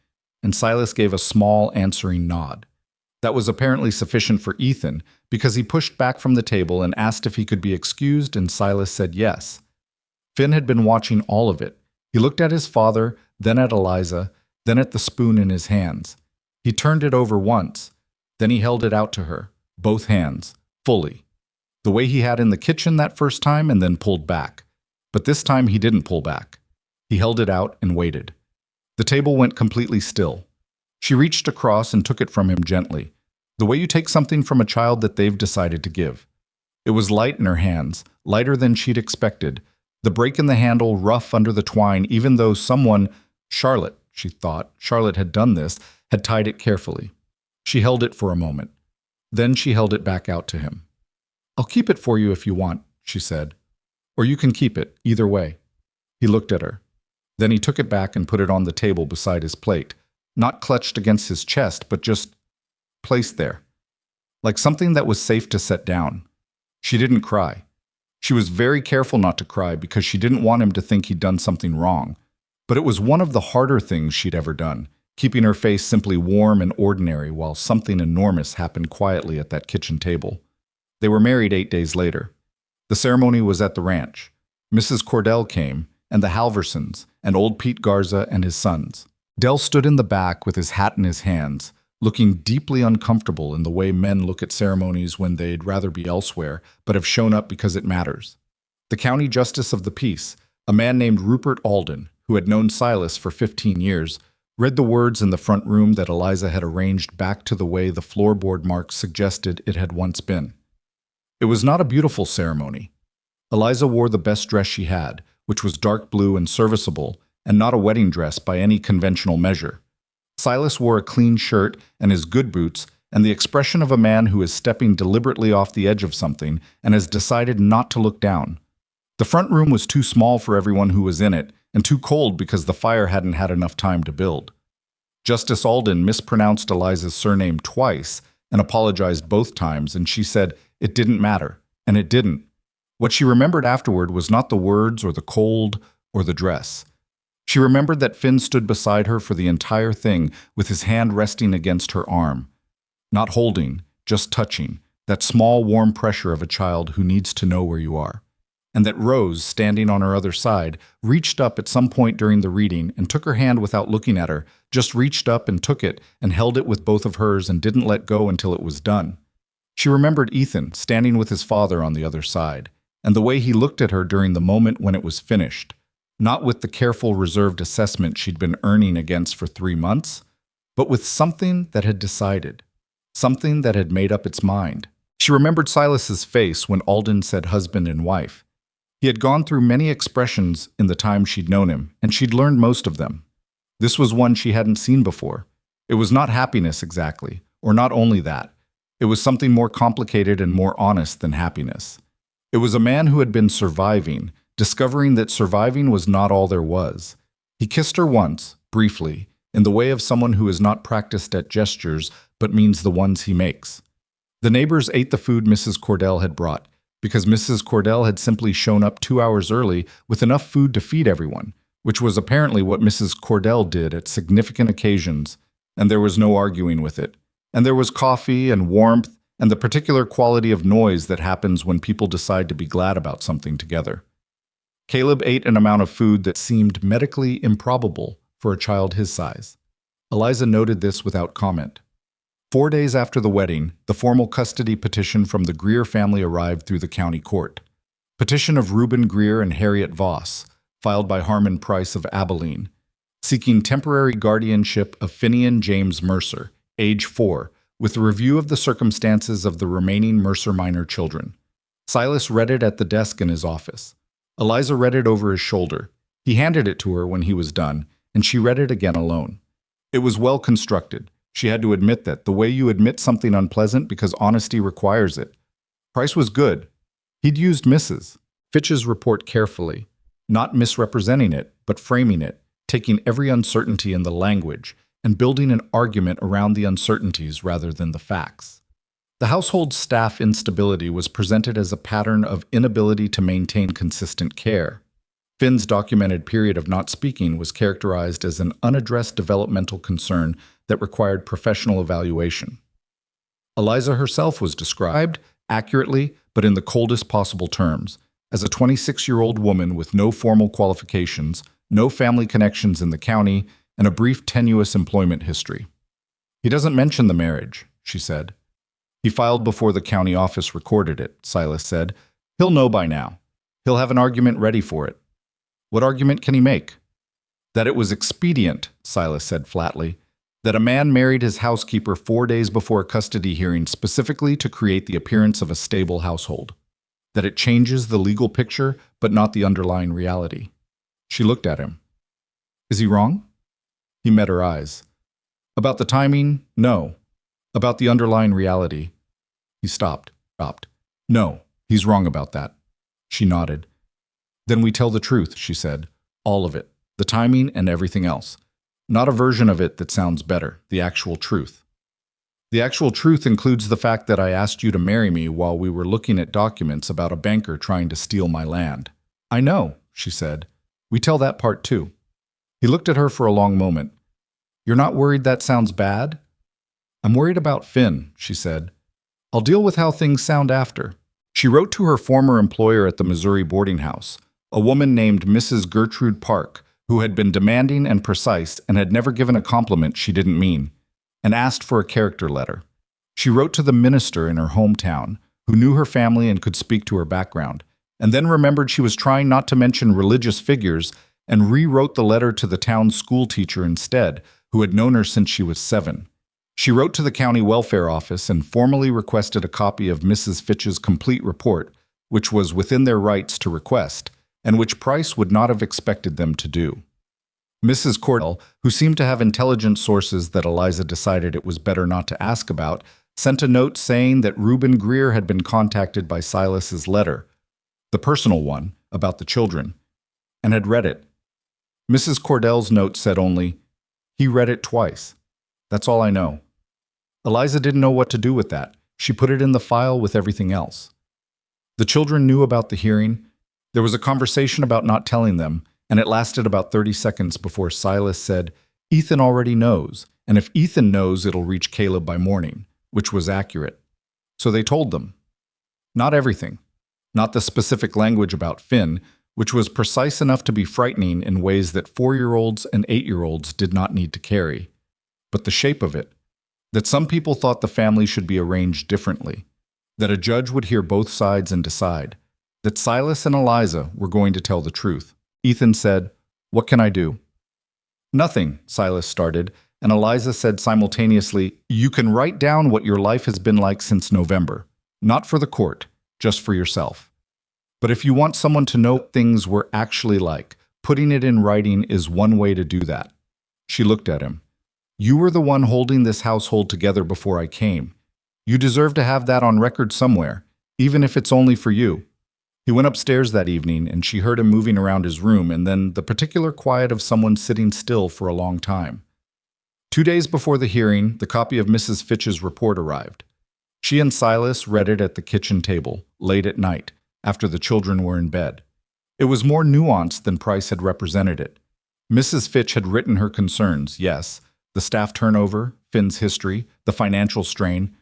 and Silas gave a small answering nod. That was apparently sufficient for Ethan because he pushed back from the table and asked if he could be excused, and Silas said yes. Finn had been watching all of it. He looked at his father, then at Eliza, then at the spoon in his hands. He turned it over once, then he held it out to her, both hands, fully. The way he had in the kitchen that first time and then pulled back. But this time he didn't pull back. He held it out and waited. The table went completely still. She reached across and took it from him gently, the way you take something from a child that they've decided to give. It was light in her hands, lighter than she'd expected, the break in the handle rough under the twine, even though someone, Charlotte, she thought, Charlotte had done this, had tied it carefully. She held it for a moment. Then she held it back out to him. I'll keep it for you if you want, she said. Or you can keep it, either way. He looked at her. Then he took it back and put it on the table beside his plate, not clutched against his chest, but just placed there, like something that was safe to set down. She didn't cry. She was very careful not to cry because she didn't want him to think he'd done something wrong. But it was one of the harder things she'd ever done, keeping her face simply warm and ordinary while something enormous happened quietly at that kitchen table. They were married 8 days later. The ceremony was at the ranch. Mrs. Cordell came, and the Halversons, and old Pete Garza and his sons. Dell stood in the back with his hat in his hands, looking deeply uncomfortable in the way men look at ceremonies when they'd rather be elsewhere, but have shown up because it matters. The county justice of the peace, a man named Rupert Alden, who had known Silas for 15 years, read the words in the front room that Eliza had arranged back to the way the floorboard marks suggested it had once been. It was not a beautiful ceremony. Eliza wore the best dress she had, which was dark blue and serviceable, and not a wedding dress by any conventional measure. Silas wore a clean shirt and his good boots, and the expression of a man who is stepping deliberately off the edge of something and has decided not to look down. The front room was too small for everyone who was in it, and too cold because the fire hadn't had enough time to build. Justice Alden mispronounced Eliza's surname twice and apologized both times, and she said it didn't matter, and it didn't. What she remembered afterward was not the words or the cold or the dress. She remembered that Finn stood beside her for the entire thing with his hand resting against her arm. Not holding, just touching, that small warm pressure of a child who needs to know where you are. And that Rose, standing on her other side, reached up at some point during the reading and took her hand without looking at her, just reached up and took it and held it with both of hers and didn't let go until it was done. She remembered Ethan standing with his father on the other side, and the way he looked at her during the moment when it was finished, not with the careful, reserved assessment she'd been earning against for 3 months, but with something that had decided, something that had made up its mind. She remembered Silas's face when Alden said husband and wife. He had gone through many expressions in the time she'd known him, and she'd learned most of them. This was one she hadn't seen before. It was not happiness exactly, or not only that. It was something more complicated and more honest than happiness. It was a man who had been surviving, discovering that surviving was not all there was. He kissed her once, briefly, in the way of someone who is not practiced at gestures but means the ones he makes. The neighbors ate the food Mrs. Cordell had brought, because Mrs. Cordell had simply shown up 2 hours early with enough food to feed everyone, which was apparently what Mrs. Cordell did at significant occasions, and there was no arguing with it. And there was coffee and warmth and the particular quality of noise that happens when people decide to be glad about something together. Caleb ate an amount of food that seemed medically improbable for a child his size. Eliza noted this without comment. 4 days after the wedding, the formal custody petition from the Greer family arrived through the county court. Petition of Reuben Greer and Harriet Voss, filed by Harmon Price of Abilene, seeking temporary guardianship of Finian James Mercer, age 4, with a review of the circumstances of the remaining Mercer minor children. Silas read it at the desk in his office. Eliza read it over his shoulder. He handed it to her when he was done, and she read it again alone. It was well constructed. She had to admit that, the way you admit something unpleasant because honesty requires it. Price was good. He'd used Mrs. Fitch's report carefully, not misrepresenting it, but framing it, taking every uncertainty in the language, and building an argument around the uncertainties rather than the facts. The household's staff instability was presented as a pattern of inability to maintain consistent care. Finn's documented period of not speaking was characterized as an unaddressed developmental concern that required professional evaluation. Eliza herself was described, accurately, but in the coldest possible terms, as a 26-year-old woman with no formal qualifications, no family connections in the county, and a brief tenuous employment history. He doesn't mention the marriage, she said. He filed before the county office recorded it, Silas said. He'll know by now. He'll have an argument ready for it. What argument can he make? That it was expedient, Silas said flatly, that a man married his housekeeper 4 days before a custody hearing specifically to create the appearance of a stable household. That it changes the legal picture, but not the underlying reality. She looked at him. Is he wrong? He met her eyes. About the timing, no. About the underlying reality. He stopped. No, he's wrong about that. She nodded. Then we tell the truth, she said. All of it. The timing and everything else. Not a version of it that sounds better, the actual truth. The actual truth includes the fact that I asked you to marry me while we were looking at documents about a banker trying to steal my land. I know, she said. We tell that part too. He looked at her for a long moment. You're not worried that sounds bad? I'm worried about Finn, she said. I'll deal with how things sound after. She wrote to her former employer at the Missouri boarding house, a woman named Mrs. Gertrude Park, who had been demanding and precise and had never given a compliment she didn't mean, and asked for a character letter. She wrote to the minister in her hometown, who knew her family and could speak to her background, and then remembered she was trying not to mention religious figures and rewrote the letter to the town's school teacher instead, who had known her since she was 7. She wrote to the county welfare office and formally requested a copy of Mrs. Fitch's complete report, which was within their rights to request, and which Price would not have expected them to do. Mrs. Cordell, who seemed to have intelligent sources that Eliza decided it was better not to ask about, sent a note saying that Reuben Greer had been contacted by Silas's letter, the personal one, about the children, and had read it. Mrs. Cordell's note said only, he read it twice. That's all I know. Eliza didn't know what to do with that. She put it in the file with everything else. The children knew about the hearing. There was a conversation about not telling them, and it lasted about 30 seconds before Silas said, Ethan already knows, and if Ethan knows, it'll reach Caleb by morning, which was accurate. So they told them. Not everything. Not the specific language about Finn, which was precise enough to be frightening in ways that 4-year-olds and 8-year-olds did not need to carry. But the shape of it. That some people thought the family should be arranged differently. That a judge would hear both sides and decide. That Silas and Eliza were going to tell the truth. Ethan said, What can I do? Nothing, Silas started, and Eliza said simultaneously, You can write down what your life has been like since November. Not for the court, just for yourself. But if you want someone to know what things were actually like, putting it in writing is one way to do that. She looked at him. You were the one holding this household together before I came. You deserve to have that on record somewhere, even if it's only for you. He went upstairs that evening, and she heard him moving around his room and then the particular quiet of someone sitting still for a long time. 2 days before the hearing, the copy of Mrs. Fitch's report arrived. She and Silas read it at the kitchen table, late at night, after the children were in bed. It was more nuanced than Price had represented it. Mrs. Fitch had written her concerns, yes, the staff turnover, Finn's history, the financial strain,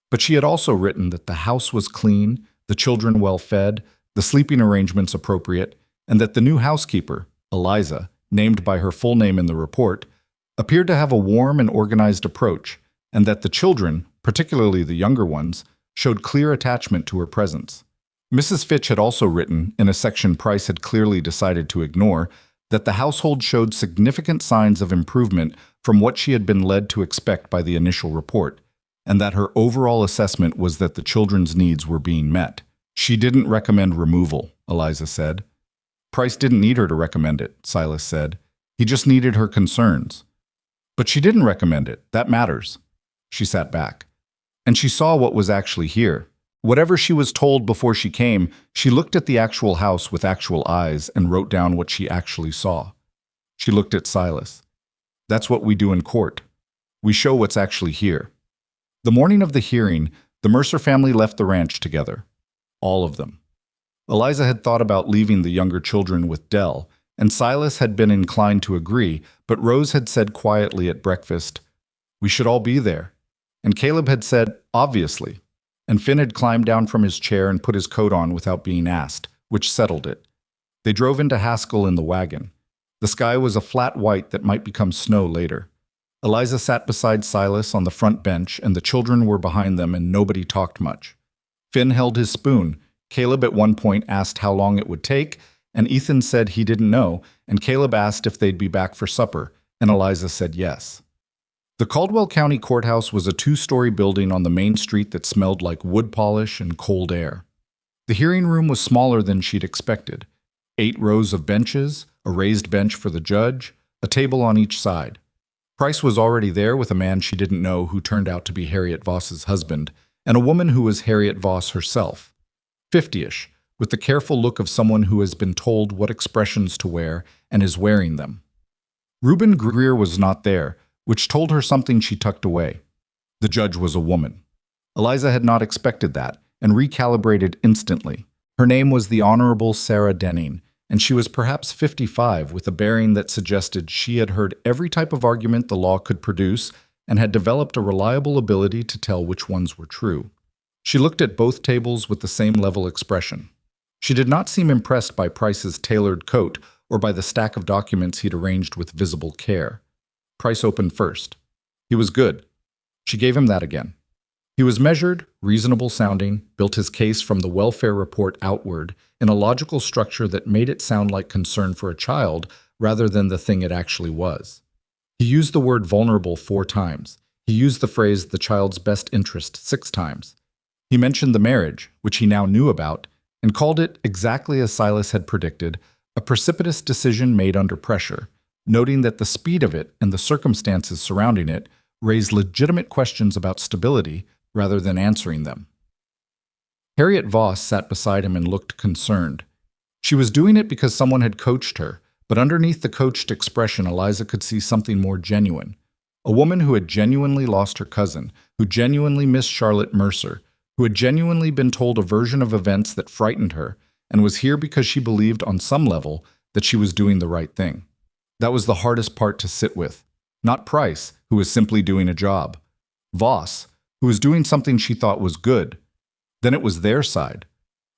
But she had also written that the house was clean, the children well fed, the sleeping arrangements appropriate, and that the new housekeeper, Eliza, named by her full name in the report, appeared to have a warm and organized approach, and that the children, particularly the younger ones, showed clear attachment to her presence. Mrs. Fitch had also written, in a section Price had clearly decided to ignore, that the household showed significant signs of improvement from what she had been led to expect by the initial report, and that her overall assessment was that the children's needs were being met. She didn't recommend removal, Eliza said. Price didn't need her to recommend it, Silas said. He just needed her concerns. But she didn't recommend it. That matters. She sat back. And she saw what was actually here. Whatever she was told before she came, she looked at the actual house with actual eyes and wrote down what she actually saw. She looked at Silas. That's what we do in court. We show what's actually here. The morning of the hearing, the Mercer family left the ranch together. All of them. Eliza had thought about leaving the younger children with Dell, and Silas had been inclined to agree, but Rose had said quietly at breakfast, "We should all be there." And Caleb had said, "Obviously." And Finn had climbed down from his chair and put his coat on without being asked, which settled it. They drove into Haskell in the wagon. The sky was a flat white that might become snow later. Eliza sat beside Silas on the front bench, and the children were behind them, and nobody talked much. Finn held his spoon. Caleb at one point asked how long it would take, and Ethan said he didn't know, and Caleb asked if they'd be back for supper, and Eliza said yes. The Caldwell County Courthouse was a two-story building on the main street that smelled like wood polish and cold air. The hearing room was smaller than she'd expected. 8 rows of benches, a raised bench for the judge, a table on each side. Price was already there with a man she didn't know who turned out to be Harriet Voss's husband, and a woman who was Harriet Voss herself. 50-ish, with the careful look of someone who has been told what expressions to wear and is wearing them. Reuben Greer was not there, which told her something she tucked away. The judge was a woman. Eliza had not expected that, and recalibrated instantly. Her name was the Honorable Sarah Denning, and she was perhaps 55, with a bearing that suggested she had heard every type of argument the law could produce and had developed a reliable ability to tell which ones were true. She looked at both tables with the same level expression. She did not seem impressed by Price's tailored coat or by the stack of documents he'd arranged with visible care. Price opened first. He was good. She gave him that again. He was measured, reasonable-sounding, built his case from the welfare report outward in a logical structure that made it sound like concern for a child rather than the thing it actually was. He used the word vulnerable 4 times. He used the phrase the child's best interest 6 times. He mentioned the marriage, which he now knew about, and called it, exactly as Silas had predicted, a precipitous decision made under pressure, noting that the speed of it and the circumstances surrounding it raised legitimate questions about stability rather than answering them. Harriet Voss sat beside him and looked concerned. She was doing it because someone had coached her, but underneath the coached expression Eliza could see something more genuine. A woman who had genuinely lost her cousin, who genuinely missed Charlotte Mercer, who had genuinely been told a version of events that frightened her, and was here because she believed on some level that she was doing the right thing. That was the hardest part to sit with. Not Price, who was simply doing a job. Voss, who was doing something she thought was good. Then it was their side.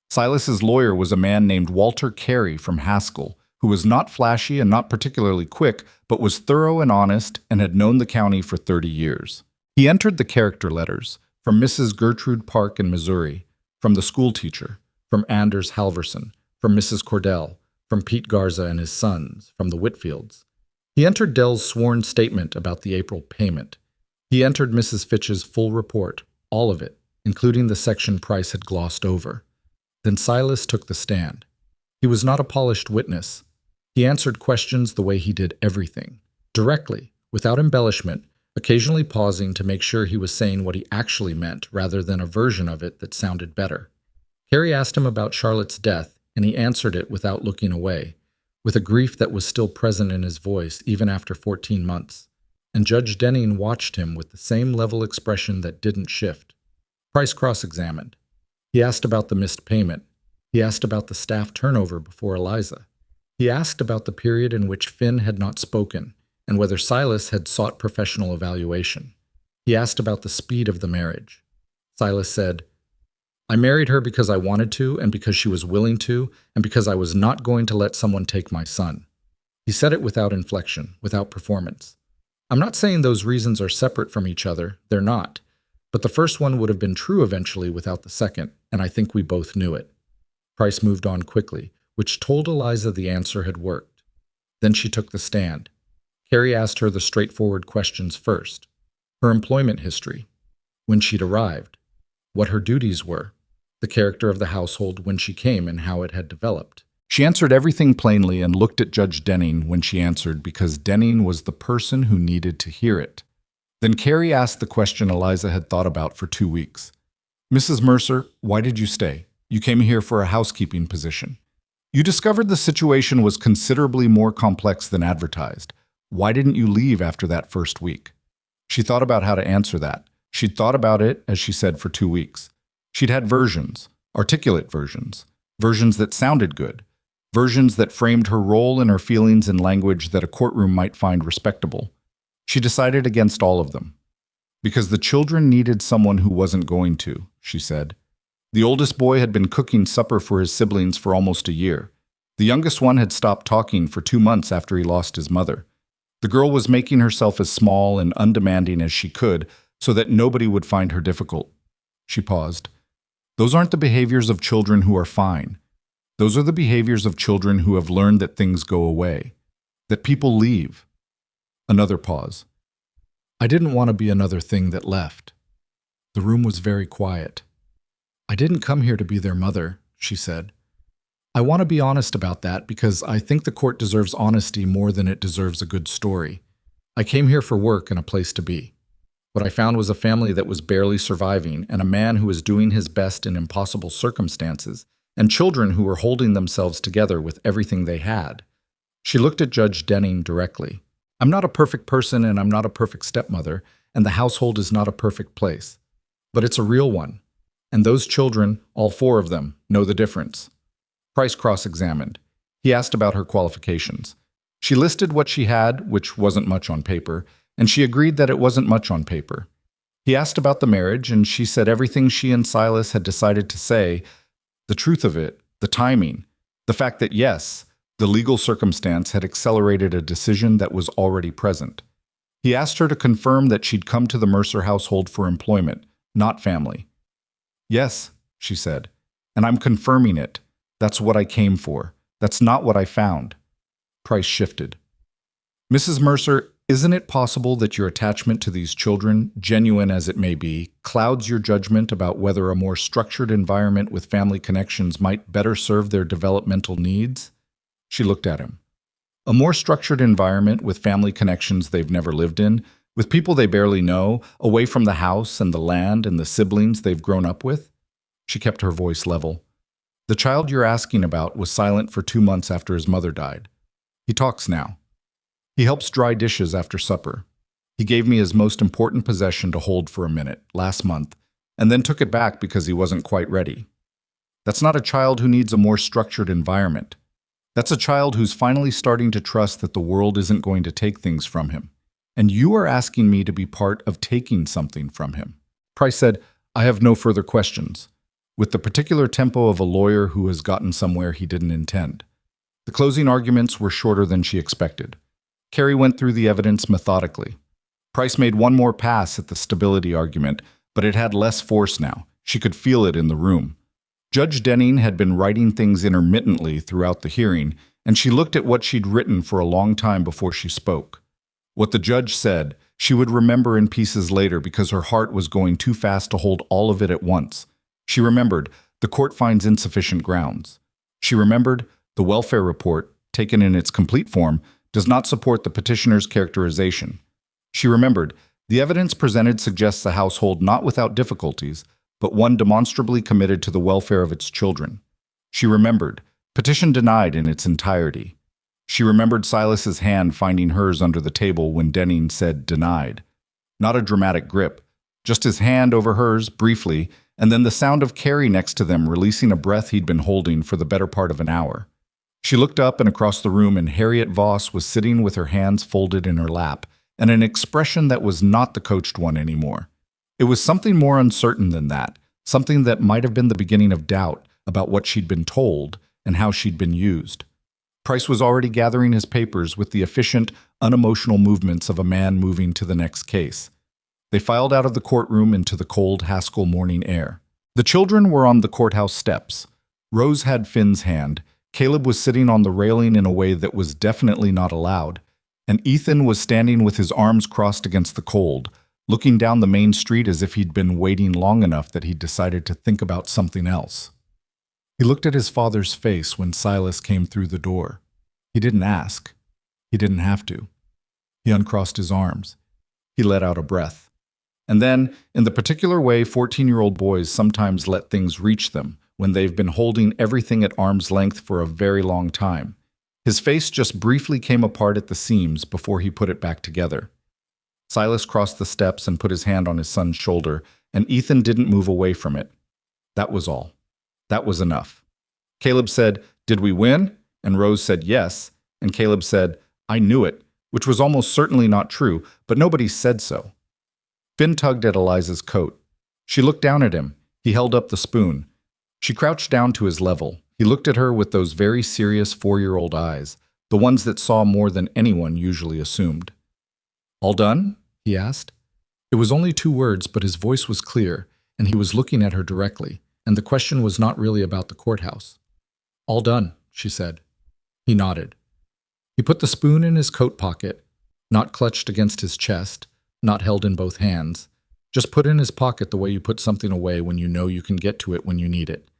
Silas's lawyer was a man named Walter Carey from Haskell, who was not flashy and not particularly quick, but was thorough and honest and had known the county for 30 years. He entered the character letters from Mrs. Gertrude Park in Missouri, from the school teacher, from Anders Halverson, from Mrs. Cordell, from Pete Garza and his sons, from the Whitfields. He entered Dell's sworn statement about the April payment. He entered Mrs. Fitch's full report, all of it, including the section Price had glossed over. Then Silas took the stand. He was not a polished witness. He answered questions the way he did everything, directly, without embellishment, occasionally pausing to make sure he was saying what he actually meant rather than a version of it that sounded better. Carrie asked him about Charlotte's death, and he answered it without looking away, with a grief that was still present in his voice even after 14 months. And Judge Denning watched him with the same level expression that didn't shift. Price cross-examined. He asked about the missed payment. He asked about the staff turnover before Eliza. He asked about the period in which Finn had not spoken, and whether Silas had sought professional evaluation. He asked about the speed of the marriage. Silas said, I married her because I wanted to and because she was willing to and because I was not going to let someone take my son. He said it without inflection, without performance. I'm not saying those reasons are separate from each other. They're not. But the first one would have been true eventually without the second, and I think we both knew it. Price moved on quickly, which told Eliza the answer had worked. Then she took the stand. Carrie asked her the straightforward questions first. Her employment history, when she'd arrived, what her duties were, the character of the household when she came and how it had developed. She answered everything plainly and looked at Judge Denning when she answered because Denning was the person who needed to hear it. Then Carrie asked the question Eliza had thought about for 2 weeks. Mrs. Mercer, why did you stay? You came here for a housekeeping position. You discovered the situation was considerably more complex than advertised. Why didn't you leave after that first week? She thought about how to answer that. She'd thought about it, as she said, for 2 weeks. She'd had versions, articulate versions, versions that sounded good, versions that framed her role and her feelings in language that a courtroom might find respectable. She decided against all of them. Because the children needed someone who wasn't going to, she said. The oldest boy had been cooking supper for his siblings for almost a year. The youngest one had stopped talking for 2 months after he lost his mother. The girl was making herself as small and undemanding as she could so that nobody would find her difficult. She paused. Those aren't the behaviors of children who are fine. Those are the behaviors of children who have learned that things go away, that people leave. Another pause. I didn't want to be another thing that left. The room was very quiet. I didn't come here to be their mother, she said. I want to be honest about that because I think the court deserves honesty more than it deserves a good story. I came here for work and a place to be. What I found was a family that was barely surviving and a man who was doing his best in impossible circumstances, and children who were holding themselves together with everything they had. She looked at Judge Denning directly. I'm not a perfect person and I'm not a perfect stepmother, and the household is not a perfect place. But it's a real one. And those children, all 4 of them, know the difference. Price cross-examined. He asked about her qualifications. She listed what she had, which wasn't much on paper, and she agreed that it wasn't much on paper. He asked about the marriage, and she said everything she and Silas had decided to say, the truth of it, the timing, the fact that yes, the legal circumstance had accelerated a decision that was already present. He asked her to confirm that she'd come to the Mercer household for employment, not family. Yes, she said, and I'm confirming it. That's what I came for. That's not what I found. Price shifted. Mrs. Mercer, isn't it possible that your attachment to these children, genuine as it may be, clouds your judgment about whether a more structured environment with family connections might better serve their developmental needs? She looked at him. A more structured environment with family connections they've never lived in, with people they barely know, away from the house and the land and the siblings they've grown up with? She kept her voice level. The child you're asking about was silent for 2 months after his mother died. He talks now. He helps dry dishes after supper. He gave me his most important possession to hold for a minute, last month, and then took it back because he wasn't quite ready. That's not a child who needs a more structured environment. That's a child who's finally starting to trust that the world isn't going to take things from him. And you are asking me to be part of taking something from him. Price said, I have no further questions, with the particular tempo of a lawyer who has gotten somewhere he didn't intend. The closing arguments were shorter than she expected. Carrie went through the evidence methodically. Price made one more pass at the stability argument, but it had less force now. She could feel it in the room. Judge Denning had been writing things intermittently throughout the hearing, and she looked at what she'd written for a long time before she spoke. What the judge said, she would remember in pieces later because her heart was going too fast to hold all of it at once. She remembered, the court finds insufficient grounds. She remembered, the welfare report, taken in its complete form, does not support the petitioner's characterization. She remembered, the evidence presented suggests a household not without difficulties, but one demonstrably committed to the welfare of its children. She remembered, petition denied in its entirety. She remembered Silas's hand finding hers under the table when Denning said denied. Not a dramatic grip, just his hand over hers, briefly, and then the sound of Carrie next to them releasing a breath he'd been holding for the better part of an hour. She looked up and across the room, and Harriet Voss was sitting with her hands folded in her lap, and an expression that was not the coached one anymore. It was something more uncertain than that, something that might have been the beginning of doubt about what she'd been told and how she'd been used. Price was already gathering his papers with the efficient, unemotional movements of a man moving to the next case. They filed out of the courtroom into the cold Haskell morning air. The children were on the courthouse steps. Rose had Finn's hand, Caleb was sitting on the railing in a way that was definitely not allowed, and Ethan was standing with his arms crossed against the cold, looking down the main street as if he'd been waiting long enough that he'd decided to think about something else. He looked at his father's face when Silas came through the door. He didn't ask. He didn't have to. He uncrossed his arms. He let out a breath. And then, in the particular way 14-year-old boys sometimes let things reach them, when they've been holding everything at arm's length for a very long time, his face just briefly came apart at the seams before he put it back together. Silas crossed the steps and put his hand on his son's shoulder, and Ethan didn't move away from it. That was all. That was enough. Caleb said, "Did we win?" And Rose said yes, and Caleb said, "I knew it," which was almost certainly not true, but nobody said so. Finn tugged at Eliza's coat. She looked down at him. He held up the spoon. She crouched down to his level. He looked at her with those very serious 4-year-old eyes, the ones that saw more than anyone usually assumed. "All done?" he asked. It was only 2 words, but his voice was clear, and he was looking at her directly, and the question was not really about the courthouse. "All done," she said. He nodded. He put the spoon in his coat pocket, not clutched against his chest, not held in both hands, just put in his pocket the way you put something away when you know you can get to it when you need it.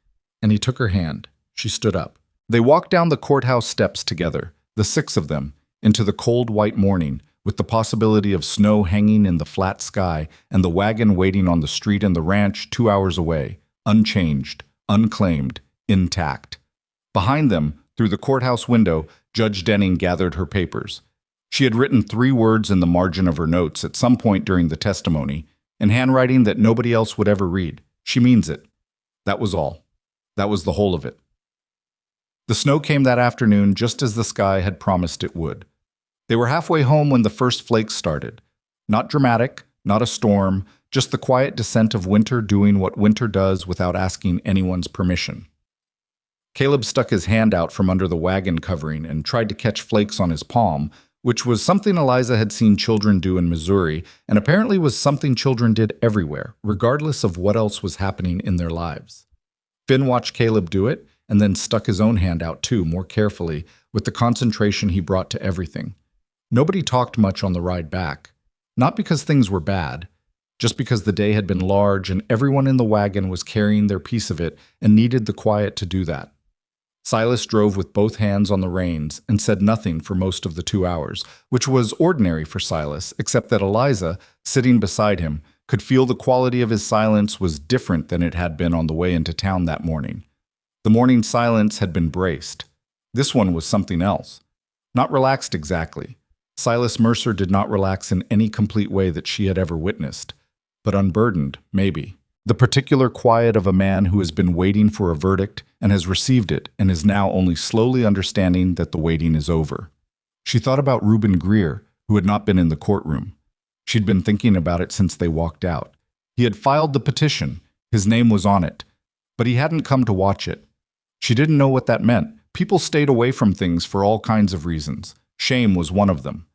And he took her hand. She stood up. They walked down the courthouse steps together, the 6 of them, into the cold white morning, with the possibility of snow hanging in the flat sky and the wagon waiting on the street and the ranch 2 hours away, unchanged, unclaimed, intact. Behind them, through the courthouse window, Judge Denning gathered her papers. She had written 3 words in the margin of her notes at some point during the testimony, in handwriting that nobody else would ever read. She means it. That was all. That was the whole of it. The snow came that afternoon just as the sky had promised it would. They were halfway home when the first flakes started. Not dramatic, not a storm, just the quiet descent of winter doing what winter does without asking anyone's permission. Caleb stuck his hand out from under the wagon covering and tried to catch flakes on his palm, which was something Eliza had seen children do in Missouri, and apparently was something children did everywhere, regardless of what else was happening in their lives. Finn watched Caleb do it, and then stuck his own hand out too, more carefully, with the concentration he brought to everything. Nobody talked much on the ride back. Not because things were bad, just because the day had been large and everyone in the wagon was carrying their piece of it and needed the quiet to do that. Silas drove with both hands on the reins and said nothing for most of the 2 hours, which was ordinary for Silas, except that Eliza, sitting beside him, could feel the quality of his silence was different than it had been on the way into town that morning. The morning silence had been braced. This one was something else. Not relaxed exactly. Silas Mercer did not relax in any complete way that she had ever witnessed, but unburdened, maybe. The particular quiet of a man who has been waiting for a verdict and has received it and is now only slowly understanding that the waiting is over. She thought about Reuben Greer, who had not been in the courtroom. She'd been thinking about it since they walked out. He had filed the petition. His name was on it. But he hadn't come to watch it. She didn't know what that meant. People stayed away from things for all kinds of reasons. Shame was one of them.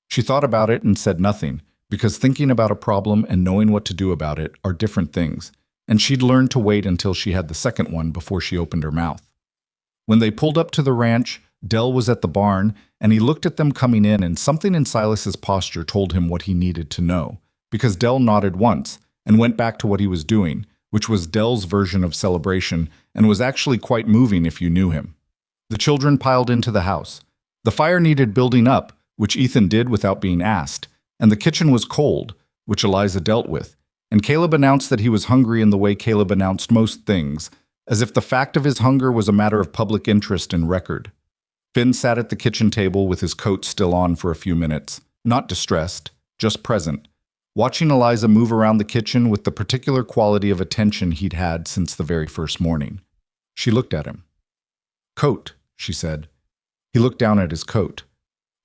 She thought about it and said nothing, because thinking about a problem and knowing what to do about it are different things, and she'd learned to wait until she had the second one before she opened her mouth. When they pulled up to the ranch, Dell was at the barn, and he looked at them coming in, and something in Silas's posture told him what he needed to know, because Dell nodded once and went back to what he was doing, which was Dell's version of celebration and was actually quite moving if you knew him. The children piled into the house. The fire needed building up, which Ethan did without being asked, and the kitchen was cold, which Eliza dealt with, and Caleb announced that he was hungry in the way Caleb announced most things, as if the fact of his hunger was a matter of public interest and record. Finn sat at the kitchen table with his coat still on for a few minutes, not distressed, just present, watching Eliza move around the kitchen with the particular quality of attention he'd had since the very first morning. She looked at him. "Coat," she said. He looked down at his coat.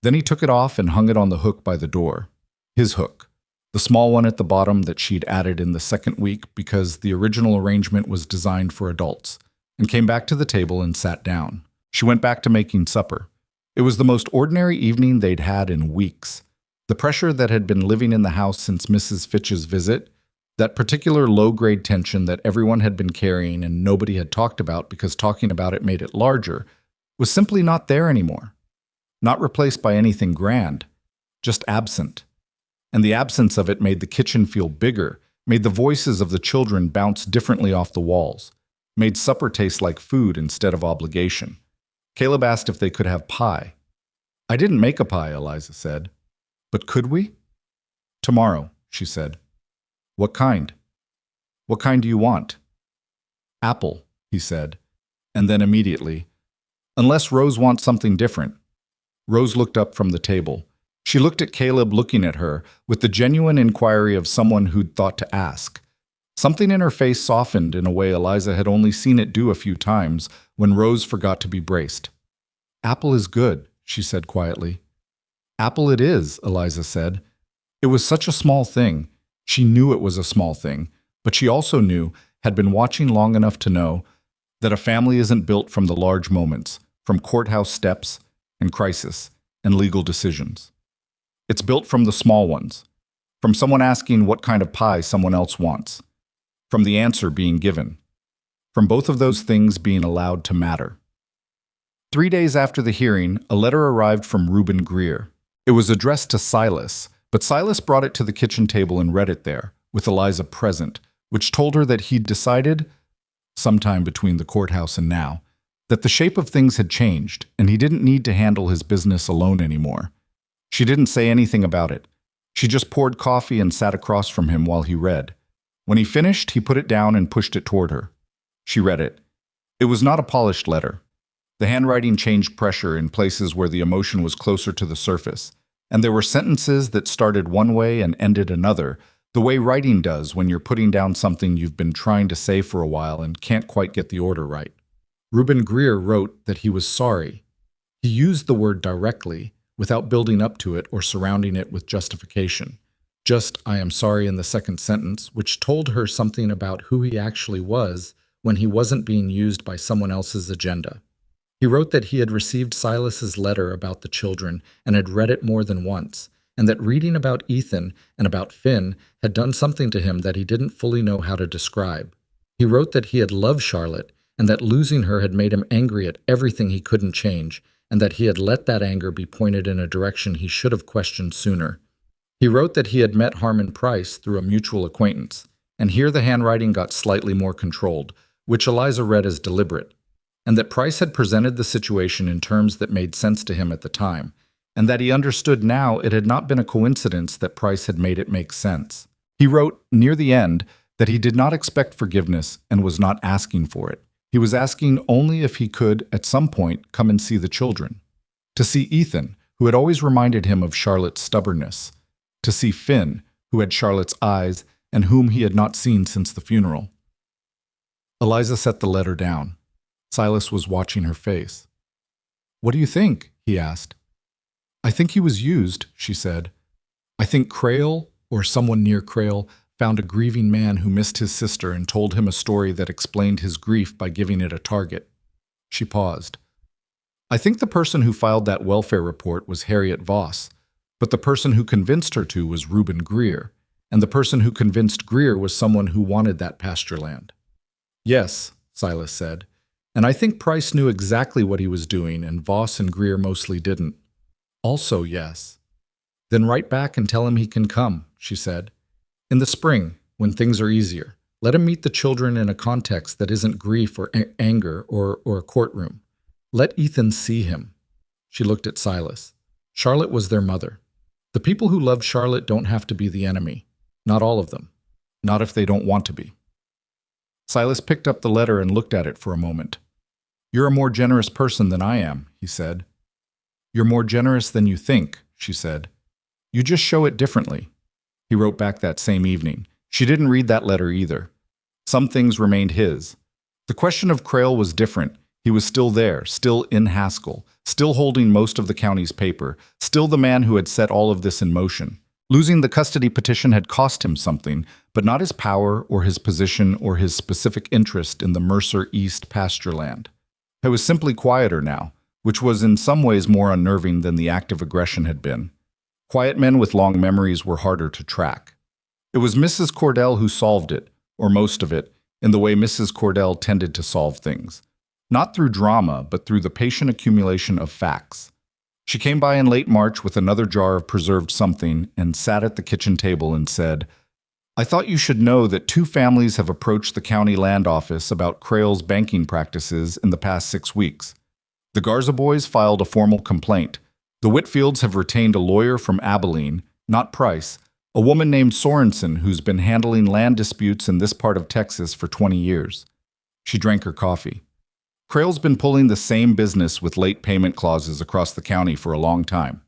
Then he took it off and hung it on the hook by the door. His hook. the small one at the bottom that she'd added in the second week because the original arrangement was designed for adults, and came back to the table and sat down. She went back to making supper. It was the most ordinary evening they'd had in weeks. The pressure that had been living in the house since Mrs. Fitch's visit, that particular low-grade tension that everyone had been carrying and nobody had talked about because talking about it made it larger, was simply not there anymore. Not replaced by anything grand, just absent. And the absence of it made the kitchen feel bigger, made the voices of the children bounce differently off the walls, made supper taste like food instead of obligation. Caleb asked if they could have pie. "I didn't make a pie," Eliza said. "But could we?" "Tomorrow," she said. "What kind?" "What kind do you want?" "Apple," he said, and then immediately, "Unless Rose wants something different." Rose looked up from the table. She looked at Caleb looking at her with the genuine inquiry of someone who'd thought to ask. Something in her face softened in a way Eliza had only seen it do a few times when Rose forgot to be braced. "Apple is good," she said quietly. "Apple it is," Eliza said. It was such a small thing. She knew it was a small thing, but she also knew, had been watching long enough to know, that a family isn't built from the large moments, from courthouse steps and crisis and legal decisions. It's built from the small ones, from someone asking what kind of pie someone else wants, from the answer being given, from both of those things being allowed to matter. 3 days after the hearing, a letter arrived from Reuben Greer. It was addressed to Silas, but Silas brought it to the kitchen table and read it there, with Eliza present, which told her that he'd decided, sometime between the courthouse and now, that the shape of things had changed, and he didn't need to handle his business alone anymore. She didn't say anything about it. She just poured coffee and sat across from him while he read. When he finished, he put it down and pushed it toward her. She read it. It was not a polished letter. The handwriting changed pressure in places where the emotion was closer to the surface, and there were sentences that started one way and ended another, the way writing does when you're putting down something you've been trying to say for a while and can't quite get the order right. Reuben Greer wrote that he was sorry. He used the word directly, without building up to it or surrounding it with justification. Just, "I am sorry" in the second sentence, which told her something about who he actually was when he wasn't being used by someone else's agenda. He wrote that he had received Silas's letter about the children and had read it more than once, and that reading about Ethan and about Finn had done something to him that he didn't fully know how to describe. He wrote that he had loved Charlotte, and that losing her had made him angry at everything he couldn't change, and that he had let that anger be pointed in a direction he should have questioned sooner. He wrote that he had met Harmon Price through a mutual acquaintance, and here the handwriting got slightly more controlled, which Eliza read as deliberate, and that Price had presented the situation in terms that made sense to him at the time, and that he understood now it had not been a coincidence that Price had made it make sense. He wrote, near the end, that he did not expect forgiveness and was not asking for it. He was asking only if he could, at some point, come and see the children. To see Ethan, who had always reminded him of Charlotte's stubbornness. To see Finn, who had Charlotte's eyes and whom he had not seen since the funeral. Eliza set the letter down. Silas was watching her face. "What do you think?" he asked. "I think he was used," she said. "I think Crail, or someone near Crail, found a grieving man who missed his sister and told him a story that explained his grief by giving it a target." She paused. "I think the person who filed that welfare report was Harriet Voss, but the person who convinced her to was Reuben Greer, and the person who convinced Greer was someone who wanted that pasture land." "Yes," Silas said, "and I think Price knew exactly what he was doing, and Voss and Greer mostly didn't." "Also yes." "Then write back and tell him he can come," she said. "In the spring, when things are easier. Let him meet the children in a context that isn't grief or anger or a courtroom. Let Ethan see him." She looked at Silas. Charlotte was their mother. The people who love Charlotte don't have to be the enemy. Not all of them. Not if they don't want to be. Silas picked up the letter and looked at it for a moment. "You're a more generous person than I am," he said. "You're more generous than you think," she said. "You just show it differently." He wrote back that same evening. She didn't read that letter either. Some things remained his. The question of Crail was different. He was still there, still in Haskell, still holding most of the county's paper, still the man who had set all of this in motion. Losing the custody petition had cost him something, but not his power or his position or his specific interest in the Mercer East pasture land. It was simply quieter now, which was in some ways more unnerving than the active aggression had been. Quiet men with long memories were harder to track. It was Mrs. Cordell who solved it, or most of it, in the way Mrs. Cordell tended to solve things. Not through drama, but through the patient accumulation of facts. She came by in late March with another jar of preserved something and sat at the kitchen table and said, "I thought you should know that 2 families have approached the county land office about Crail's banking practices in the past 6 weeks. The Garza boys filed a formal complaint. The Whitfields have retained a lawyer from Abilene, not Price, a woman named Sorensen who's been handling land disputes in this part of Texas for 20 years. She drank her coffee. Crail's been pulling the same business with late payment clauses across the county for a long time.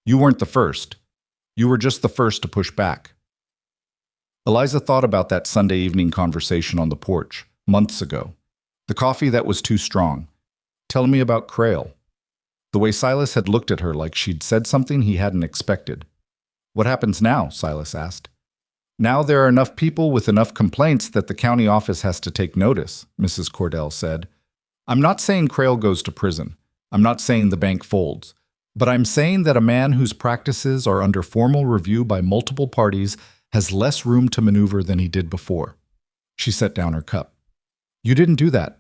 You weren't the first. You were just the first to push back." Eliza thought about that Sunday evening conversation on the porch, months ago. The coffee that was too strong. Tell me about Crail. The way Silas had looked at her like she'd said something he hadn't expected. "What happens now?" Silas asked. "Now there are enough people with enough complaints that the county office has to take notice," Mrs. Cordell said. "I'm not saying Crail goes to prison. I'm not saying the bank folds. But I'm saying that a man whose practices are under formal review by multiple parties has less room to maneuver than he did before." She set down her cup. "You didn't do that.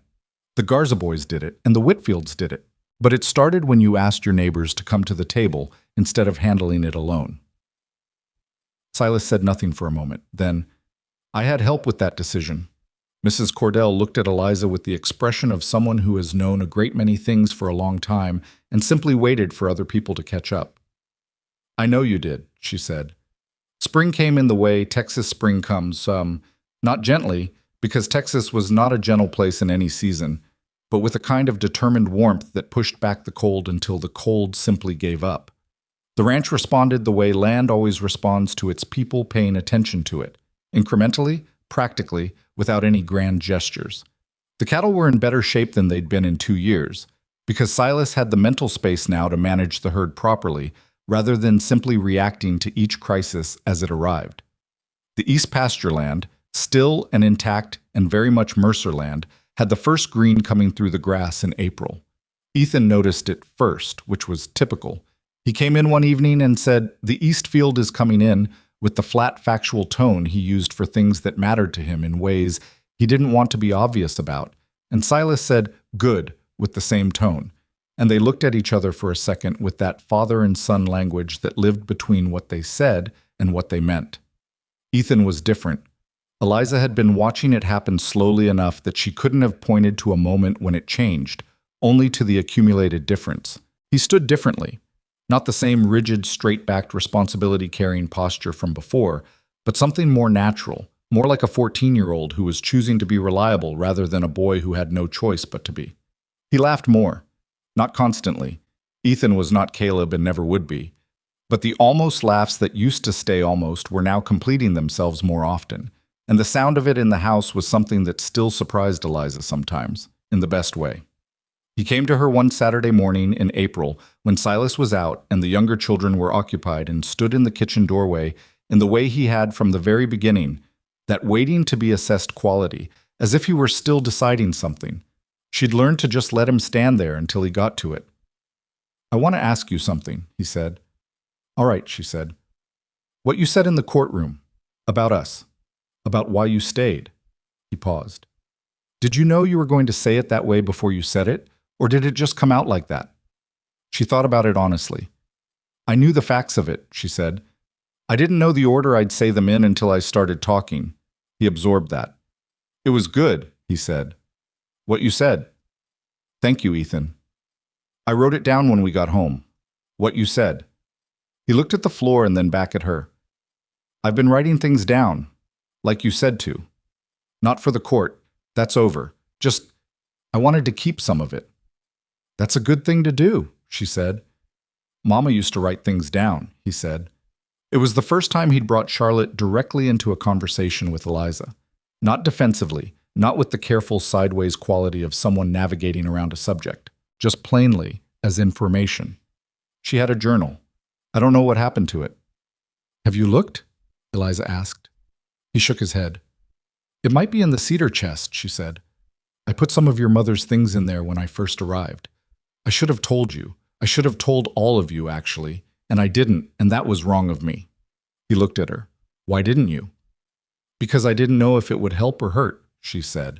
The Garza boys did it, and the Whitfields did it. But it started when you asked your neighbors to come to the table instead of handling it alone." Silas said nothing for a moment. Then, "I had help with that decision." Mrs. Cordell looked at Eliza with the expression of someone who has known a great many things for a long time and simply waited for other people to catch up. "I know you did," she said. "Spring came in the way Texas spring comes, not gently, because Texas was not a gentle place in any season, but with a kind of determined warmth that pushed back the cold until the cold simply gave up. The ranch responded the way land always responds to its people paying attention to it, incrementally, practically, without any grand gestures. The cattle were in better shape than they'd been in 2 years, because Silas had the mental space now to manage the herd properly, rather than simply reacting to each crisis as it arrived. The East pasture land, still and intact and very much Mercer land, had the first green coming through the grass in April. Ethan noticed it first, which was typical. He came in one evening and said, "The East field is coming in," with the flat factual tone he used for things that mattered to him in ways he didn't want to be obvious about, and Silas said, "Good," with the same tone, and they looked at each other for a second with that father and son language that lived between what they said and what they meant. Ethan was different. Eliza had been watching it happen slowly enough that she couldn't have pointed to a moment when it changed, only to the accumulated difference. He stood differently. Not the same rigid, straight-backed, responsibility-carrying posture from before, but something more natural, more like a 14-year-old who was choosing to be reliable rather than a boy who had no choice but to be. He laughed more. Not constantly. Ethan was not Caleb and never would be. But the almost laughs that used to stay almost were now completing themselves more often, and the sound of it in the house was something that still surprised Eliza sometimes, in the best way. He came to her one Saturday morning in April when Silas was out and the younger children were occupied and stood in the kitchen doorway in the way he had from the very beginning, that waiting to be assessed quality, as if he were still deciding something. She'd learned to just let him stand there until he got to it. "I want to ask you something," he said. "All right," she said. "What you said in the courtroom, about us, about why you stayed." He paused. "Did you know you were going to say it that way before you said it? Or did it just come out like that?" She thought about it honestly. "I knew the facts of it," she said. "I didn't know the order I'd say them in until I started talking." He absorbed that. "It was good," he said. "What you said." "Thank you, Ethan." "I wrote it down when we got home. What you said." He looked at the floor and then back at her. "I've been writing things down, like you said to. Not for the court. That's over. Just, I wanted to keep some of it." "That's a good thing to do," she said. "Mama used to write things down," he said. It was the first time he'd brought Charlotte directly into a conversation with Eliza. Not defensively, not with the careful sideways quality of someone navigating around a subject, just plainly, as information. She had a journal. I don't know what happened to it. Have you looked? Eliza asked. He shook his head. It might be in the cedar chest, she said. I put some of your mother's things in there when I first arrived. I should have told you. I should have told all of you, actually, and I didn't, and that was wrong of me. He looked at her. Why didn't you? Because I didn't know if it would help or hurt, she said.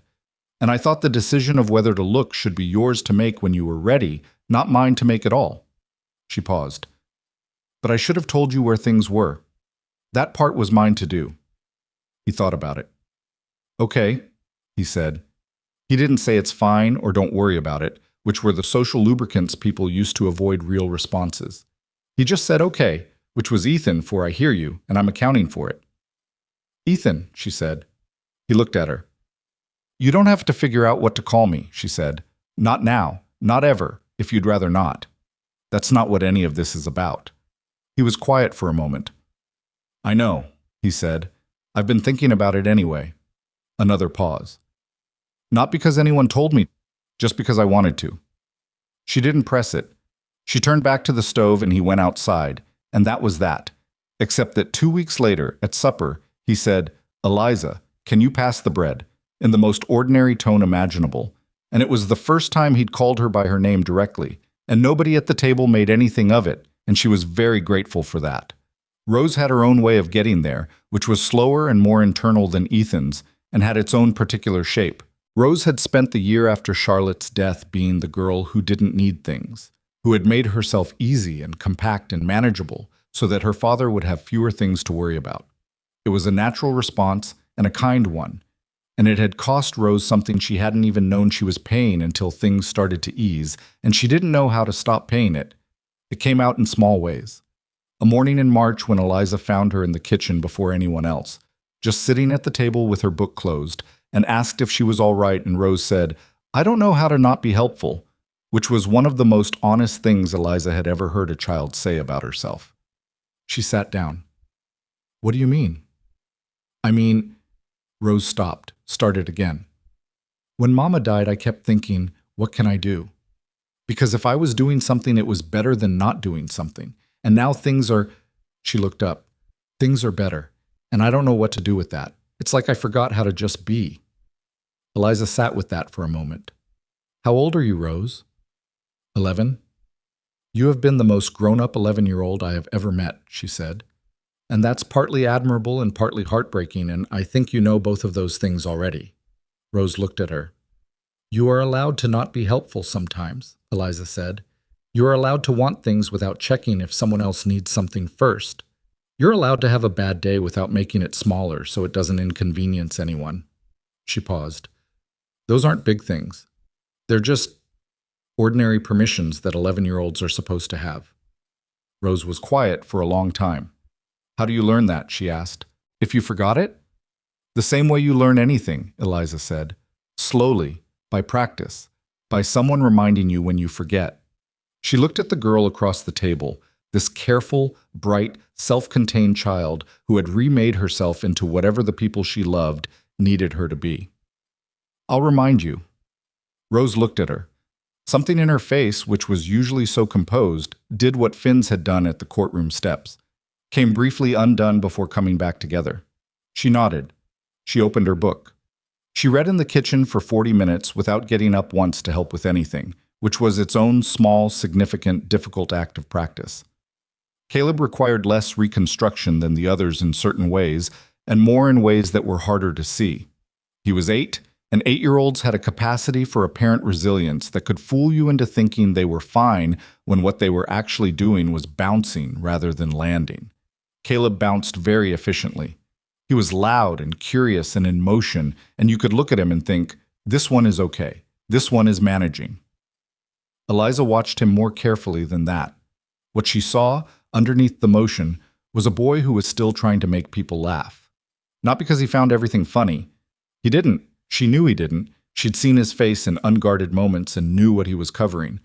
And I thought the decision of whether to look should be yours to make when you were ready, not mine to make at all. She paused. But I should have told you where things were. That part was mine to do. He thought about it. Okay, he said. He didn't say it's fine or don't worry about it, which were the social lubricants people used to avoid real responses. He just said okay, which was Ethan, for I hear you, and I'm accounting for it. Ethan, she said. He looked at her. You don't have to figure out what to call me, she said. Not now, not ever, if you'd rather not. That's not what any of this is about. He was quiet for a moment. I know, he said. I've been thinking about it anyway. Another pause. Not because anyone told me, just because I wanted to. She didn't press it. She turned back to the stove and he went outside, and that was that. Except that 2 weeks later, at supper, he said, Eliza, can you pass the bread? In the most ordinary tone imaginable. And it was the first time he'd called her by her name directly, and nobody at the table made anything of it, and she was very grateful for that. Rose had her own way of getting there, which was slower and more internal than Ethan's, and had its own particular shape. Rose had spent the year after Charlotte's death being the girl who didn't need things, who had made herself easy and compact and manageable so that her father would have fewer things to worry about. It was a natural response and a kind one, and it had cost Rose something she hadn't even known she was paying until things started to ease, and she didn't know how to stop paying it. It came out in small ways. A morning in March when Eliza found her in the kitchen before anyone else, just sitting at the table with her book closed, and asked if she was all right, and Rose said, I don't know how to not be helpful, which was one of the most honest things Eliza had ever heard a child say about herself. She sat down. What do you mean? I mean, Rose stopped, started again. When Mama died, I kept thinking, what can I do? Because if I was doing something, it was better than not doing something. And now things are, she looked up, things are better. And I don't know what to do with that. It's like I forgot how to just be. Eliza sat with that for a moment. How old are you, Rose? 11. You have been the most grown-up 11-year-old I have ever met, she said. And that's partly admirable and partly heartbreaking, and I think you know both of those things already. Rose looked at her. You are allowed to not be helpful sometimes, Eliza said. You are allowed to want things without checking if someone else needs something first. You're allowed to have a bad day without making it smaller so it doesn't inconvenience anyone. She paused. Those aren't big things. They're just ordinary permissions that 11-year-olds are supposed to have. Rose was quiet for a long time. How do you learn that? She asked. If you forgot it? The same way you learn anything, Eliza said. Slowly, by practice, by someone reminding you when you forget. She looked at the girl across the table, this careful, bright, self-contained child who had remade herself into whatever the people she loved needed her to be. I'll remind you. Rose looked at her. Something in her face, which was usually so composed, did what Finn's had done at the courtroom steps, came briefly undone before coming back together. She nodded. She opened her book. She read in the kitchen for 40 minutes without getting up once to help with anything, which was its own small, significant, difficult act of practice. Caleb required less reconstruction than the others in certain ways, and more in ways that were harder to see. He was 8, and 8-year-olds had a capacity for apparent resilience that could fool you into thinking they were fine when what they were actually doing was bouncing rather than landing. Caleb bounced very efficiently. He was loud and curious and in motion, and you could look at him and think, this one is okay. This one is managing. Eliza watched him more carefully than that. What she saw, underneath the motion, was a boy who was still trying to make people laugh. Not because he found everything funny. He didn't. She knew he didn't. She'd seen his face in unguarded moments and knew what he was covering.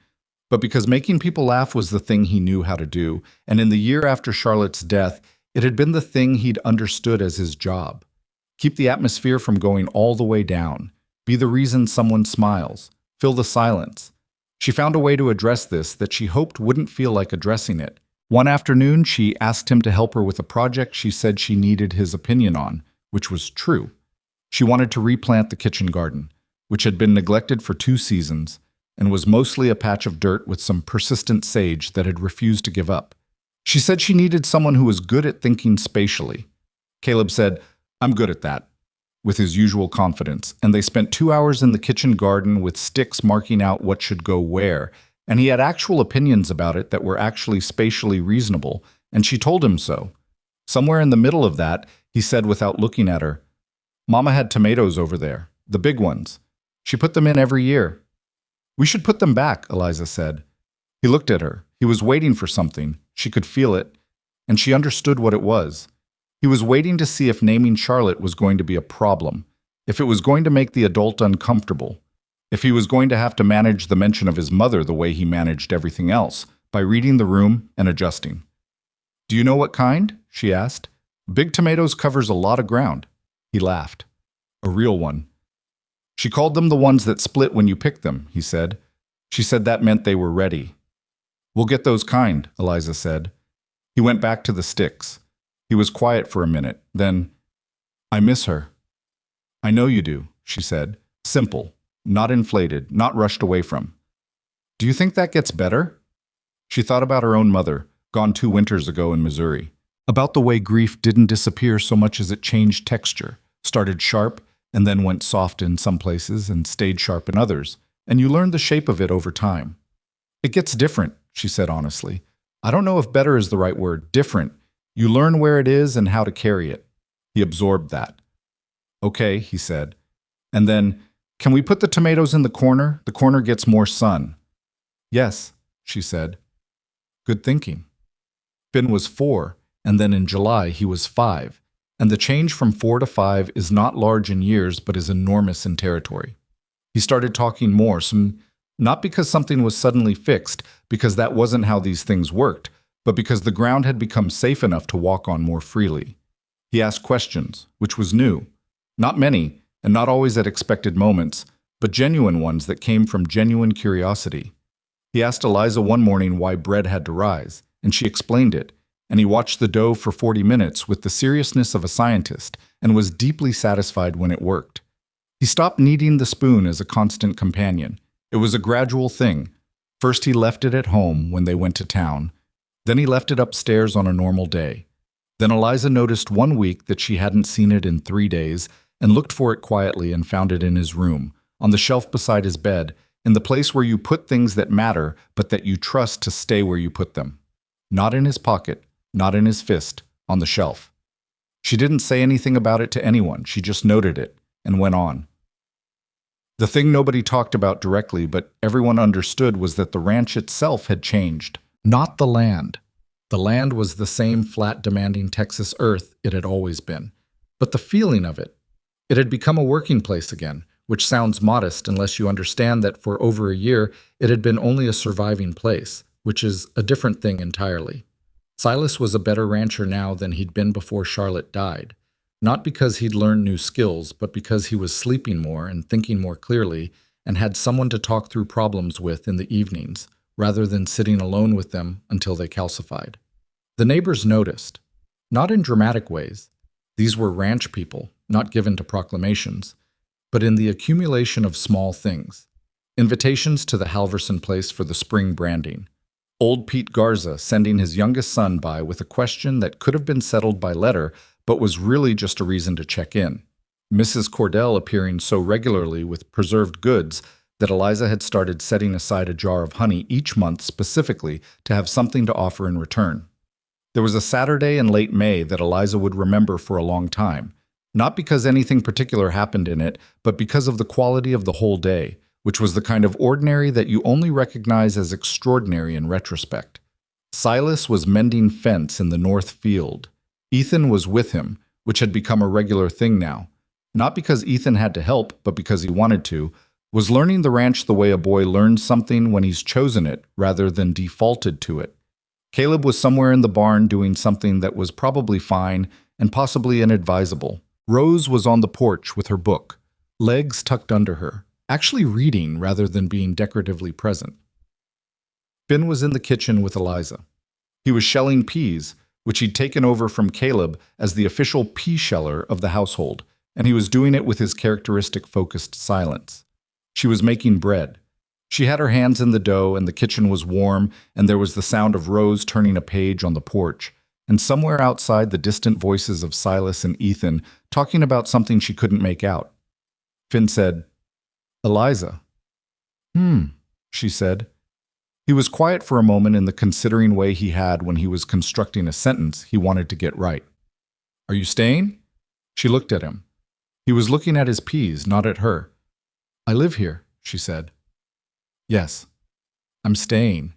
But because making people laugh was the thing he knew how to do, and in the year after Charlotte's death, it had been the thing he'd understood as his job. Keep the atmosphere from going all the way down. Be the reason someone smiles. Fill the silence. She found a way to address this that she hoped wouldn't feel like addressing it, One afternoon, she asked him to help her with a project she said she needed his opinion on, which was true. She wanted to replant the kitchen garden, which had been neglected for 2 seasons and was mostly a patch of dirt with some persistent sage that had refused to give up. She said she needed someone who was good at thinking spatially. Caleb said, "I'm good at that," with his usual confidence, and they spent 2 hours in the kitchen garden with sticks marking out what should go where, and he had actual opinions about it that were actually spatially reasonable, and she told him so. Somewhere in the middle of that, he said without looking at her, "Mama had tomatoes over there, the big ones. She put them in every year." "We should put them back," Eliza said. He looked at her. He was waiting for something. She could feel it, and she understood what it was. He was waiting to see if naming Charlotte was going to be a problem, if it was going to make the adult uncomfortable, if he was going to have to manage the mention of his mother the way he managed everything else, by reading the room and adjusting. "Do you know what kind?" she asked. "Big tomatoes covers a lot of ground." He laughed. "A real one." "She called them the ones that split when you pick them," he said. She said that meant they were ready. "We'll get those kind," Eliza said. He went back to the sticks. He was quiet for a minute. Then, "I miss her." "I know you do," she said. Simple, not inflated, not rushed away from. "Do you think that gets better?" She thought about her own mother, gone 2 winters ago in Missouri. About the way grief didn't disappear so much as it changed texture, started sharp, and then went soft in some places and stayed sharp in others, and you learned the shape of it over time. "It gets different," she said honestly. "I don't know if better is the right word. Different. You learn where it is and how to carry it." He absorbed that. "Okay," he said. And then, "Can we put the tomatoes in the corner? The corner gets more sun." "Yes," she said. Good thinking. Finn was 4, and then in July he was 5, and the change from 4 to 5 is not large in years but is enormous in territory. He started talking more, not because something was suddenly fixed, because that wasn't how these things worked, but because the ground had become safe enough to walk on more freely. He asked questions, which was new. Not many, and not always at expected moments, but genuine ones that came from genuine curiosity. He asked Eliza one morning why bread had to rise, and she explained it, and he watched the dough for 40 minutes with the seriousness of a scientist and was deeply satisfied when it worked. He stopped needing the spoon as a constant companion. It was a gradual thing. First he left it at home when they went to town. Then he left it upstairs on a normal day. Then Eliza noticed one week that she hadn't seen it in 3 days and looked for it quietly and found it in his room, on the shelf beside his bed, in the place where you put things that matter but that you trust to stay where you put them. Not in his pocket, not in his fist, on the shelf. She didn't say anything about it to anyone. She just noted it and went on. The thing nobody talked about directly but everyone understood was that the ranch itself had changed. Not the land. The land was the same flat, demanding Texas earth it had always been. But the feeling of it. It had become a working place again, which sounds modest unless you understand that for over a year it had been only a surviving place, which is a different thing entirely. Silas was a better rancher now than he'd been before Charlotte died. Not because he'd learned new skills, but because he was sleeping more and thinking more clearly and had someone to talk through problems with in the evenings, rather than sitting alone with them until they calcified. The neighbors noticed. Not in dramatic ways. These were ranch people, not given to proclamations, but in the accumulation of small things. Invitations to the Halverson place for the spring branding. Old Pete Garza sending his youngest son by with a question that could have been settled by letter, but was really just a reason to check in. Mrs. Cordell appearing so regularly with preserved goods that Eliza had started setting aside a jar of honey each month specifically to have something to offer in return. There was a Saturday in late May that Eliza would remember for a long time, not because anything particular happened in it, but because of the quality of the whole day, which was the kind of ordinary that you only recognize as extraordinary in retrospect. Silas was mending fence in the north field. Ethan was with him, which had become a regular thing now. Not because Ethan had to help, but because he wanted to, was learning the ranch the way a boy learns something when he's chosen it rather than defaulted to it. Caleb was somewhere in the barn doing something that was probably fine and possibly inadvisable. Rose was on the porch with her book, legs tucked under her, actually reading rather than being decoratively present. Finn was in the kitchen with Eliza. He was shelling peas, which he'd taken over from Caleb as the official pea sheller of the household, and he was doing it with his characteristic focused silence. She was making bread. She had her hands in the dough, and the kitchen was warm, and there was the sound of Rose turning a page on the porch, and somewhere outside the distant voices of Silas and Ethan talking about something she couldn't make out. Finn said, "Eliza." She said. He was quiet for a moment in the considering way he had when he was constructing a sentence he wanted to get right. "Are you staying?" She looked at him. He was looking at his peas, not at her. "I live here," she said. "Yes, I'm staying."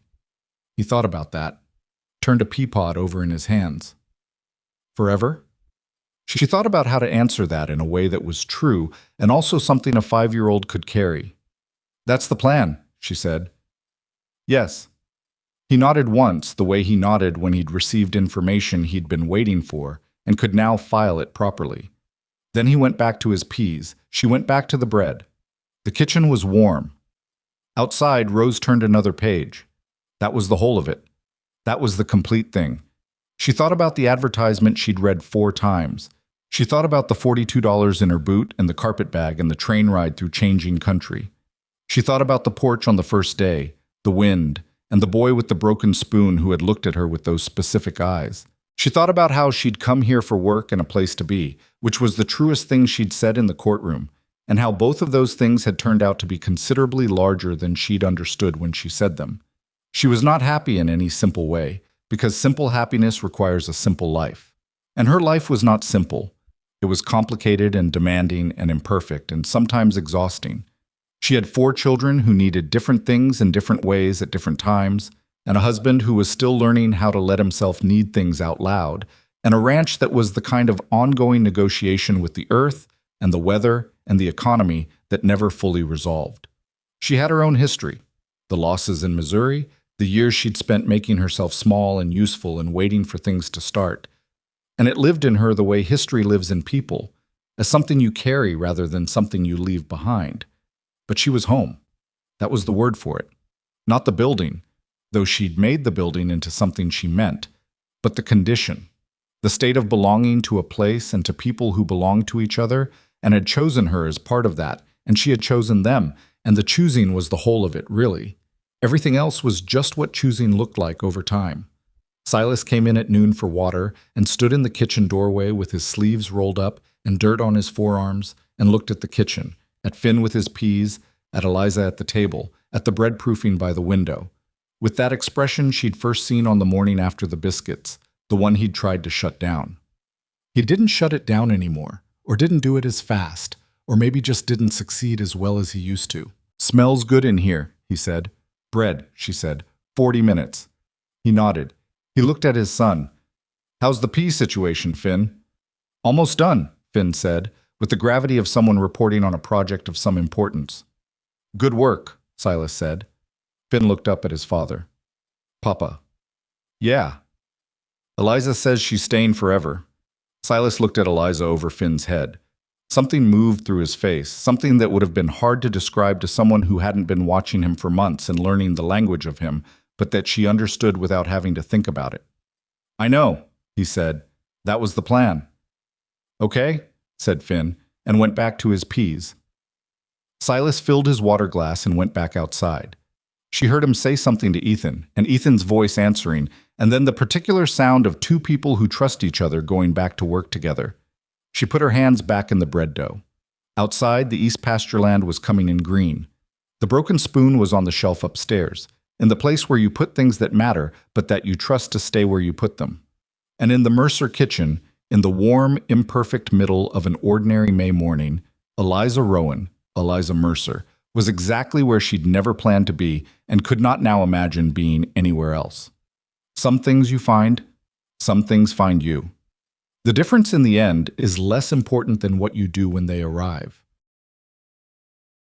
He thought about that, turned a pea pod over in his hands. "Forever?" She thought about how to answer that in a way that was true and also something a 5-year-old could carry. "That's the plan," she said. "Yes." He nodded once, the way he nodded when he'd received information he'd been waiting for and could now file it properly. Then he went back to his peas. She went back to the bread. The kitchen was warm. Outside, Rose turned another page. That was the whole of it. That was the complete thing. She thought about the advertisement she'd read 4 times. She thought about the $42 in her boot and the carpet bag and the train ride through changing country. She thought about the porch on the first day, the wind, and the boy with the broken spoon who had looked at her with those specific eyes. She thought about how she'd come here for work and a place to be, which was the truest thing she'd said in the courtroom, and how both of those things had turned out to be considerably larger than she'd understood when she said them. She was not happy in any simple way, because simple happiness requires a simple life. And her life was not simple. It was complicated and demanding and imperfect and sometimes exhausting. She had 4 children who needed different things in different ways at different times, and a husband who was still learning how to let himself need things out loud, and a ranch that was the kind of ongoing negotiation with the earth and the weather and the economy that never fully resolved. She had her own history, the losses in Missouri, the years she'd spent making herself small and useful and waiting for things to start. And it lived in her the way history lives in people, as something you carry rather than something you leave behind. But she was home. That was the word for it. Not the building, though she'd made the building into something she meant, but the condition, the state of belonging to a place and to people who belonged to each other and had chosen her as part of that, and she had chosen them, and the choosing was the whole of it, really. Everything else was just what choosing looked like over time. Silas came in at noon for water and stood in the kitchen doorway with his sleeves rolled up and dirt on his forearms and looked at the kitchen, at Finn with his peas, at Eliza at the table, at the bread proofing by the window, with that expression she'd first seen on the morning after the biscuits, the one he'd tried to shut down. He didn't shut it down anymore, or didn't do it as fast, or maybe just didn't succeed as well as he used to. "Smells good in here," he said. "Bread," she said. 40 minutes. He nodded. He looked at his son. "How's the pea situation, Finn?" "Almost done," Finn said, with the gravity of someone reporting on a project of some importance. "Good work," Silas said. Finn looked up at his father. "Papa." "Yeah." "Eliza says she's staying forever." Silas looked at Eliza over Finn's head. Something moved through his face, something that would have been hard to describe to someone who hadn't been watching him for months and learning the language of him, but that she understood without having to think about it. "I know," he said. "That was the plan." "Okay," said Finn, and went back to his peas. Silas filled his water glass and went back outside. She heard him say something to Ethan, and Ethan's voice answering, and then the particular sound of 2 people who trust each other going back to work together. She put her hands back in the bread dough. Outside, the east pasture land was coming in green. The broken spoon was on the shelf upstairs, in the place where you put things that matter, but that you trust to stay where you put them. And in the Mercer kitchen, in the warm, imperfect middle of an ordinary May morning, Eliza Mercer, was exactly where she'd never planned to be and could not now imagine being anywhere else. Some things you find, some things find you. The difference in the end is less important than what you do when they arrive.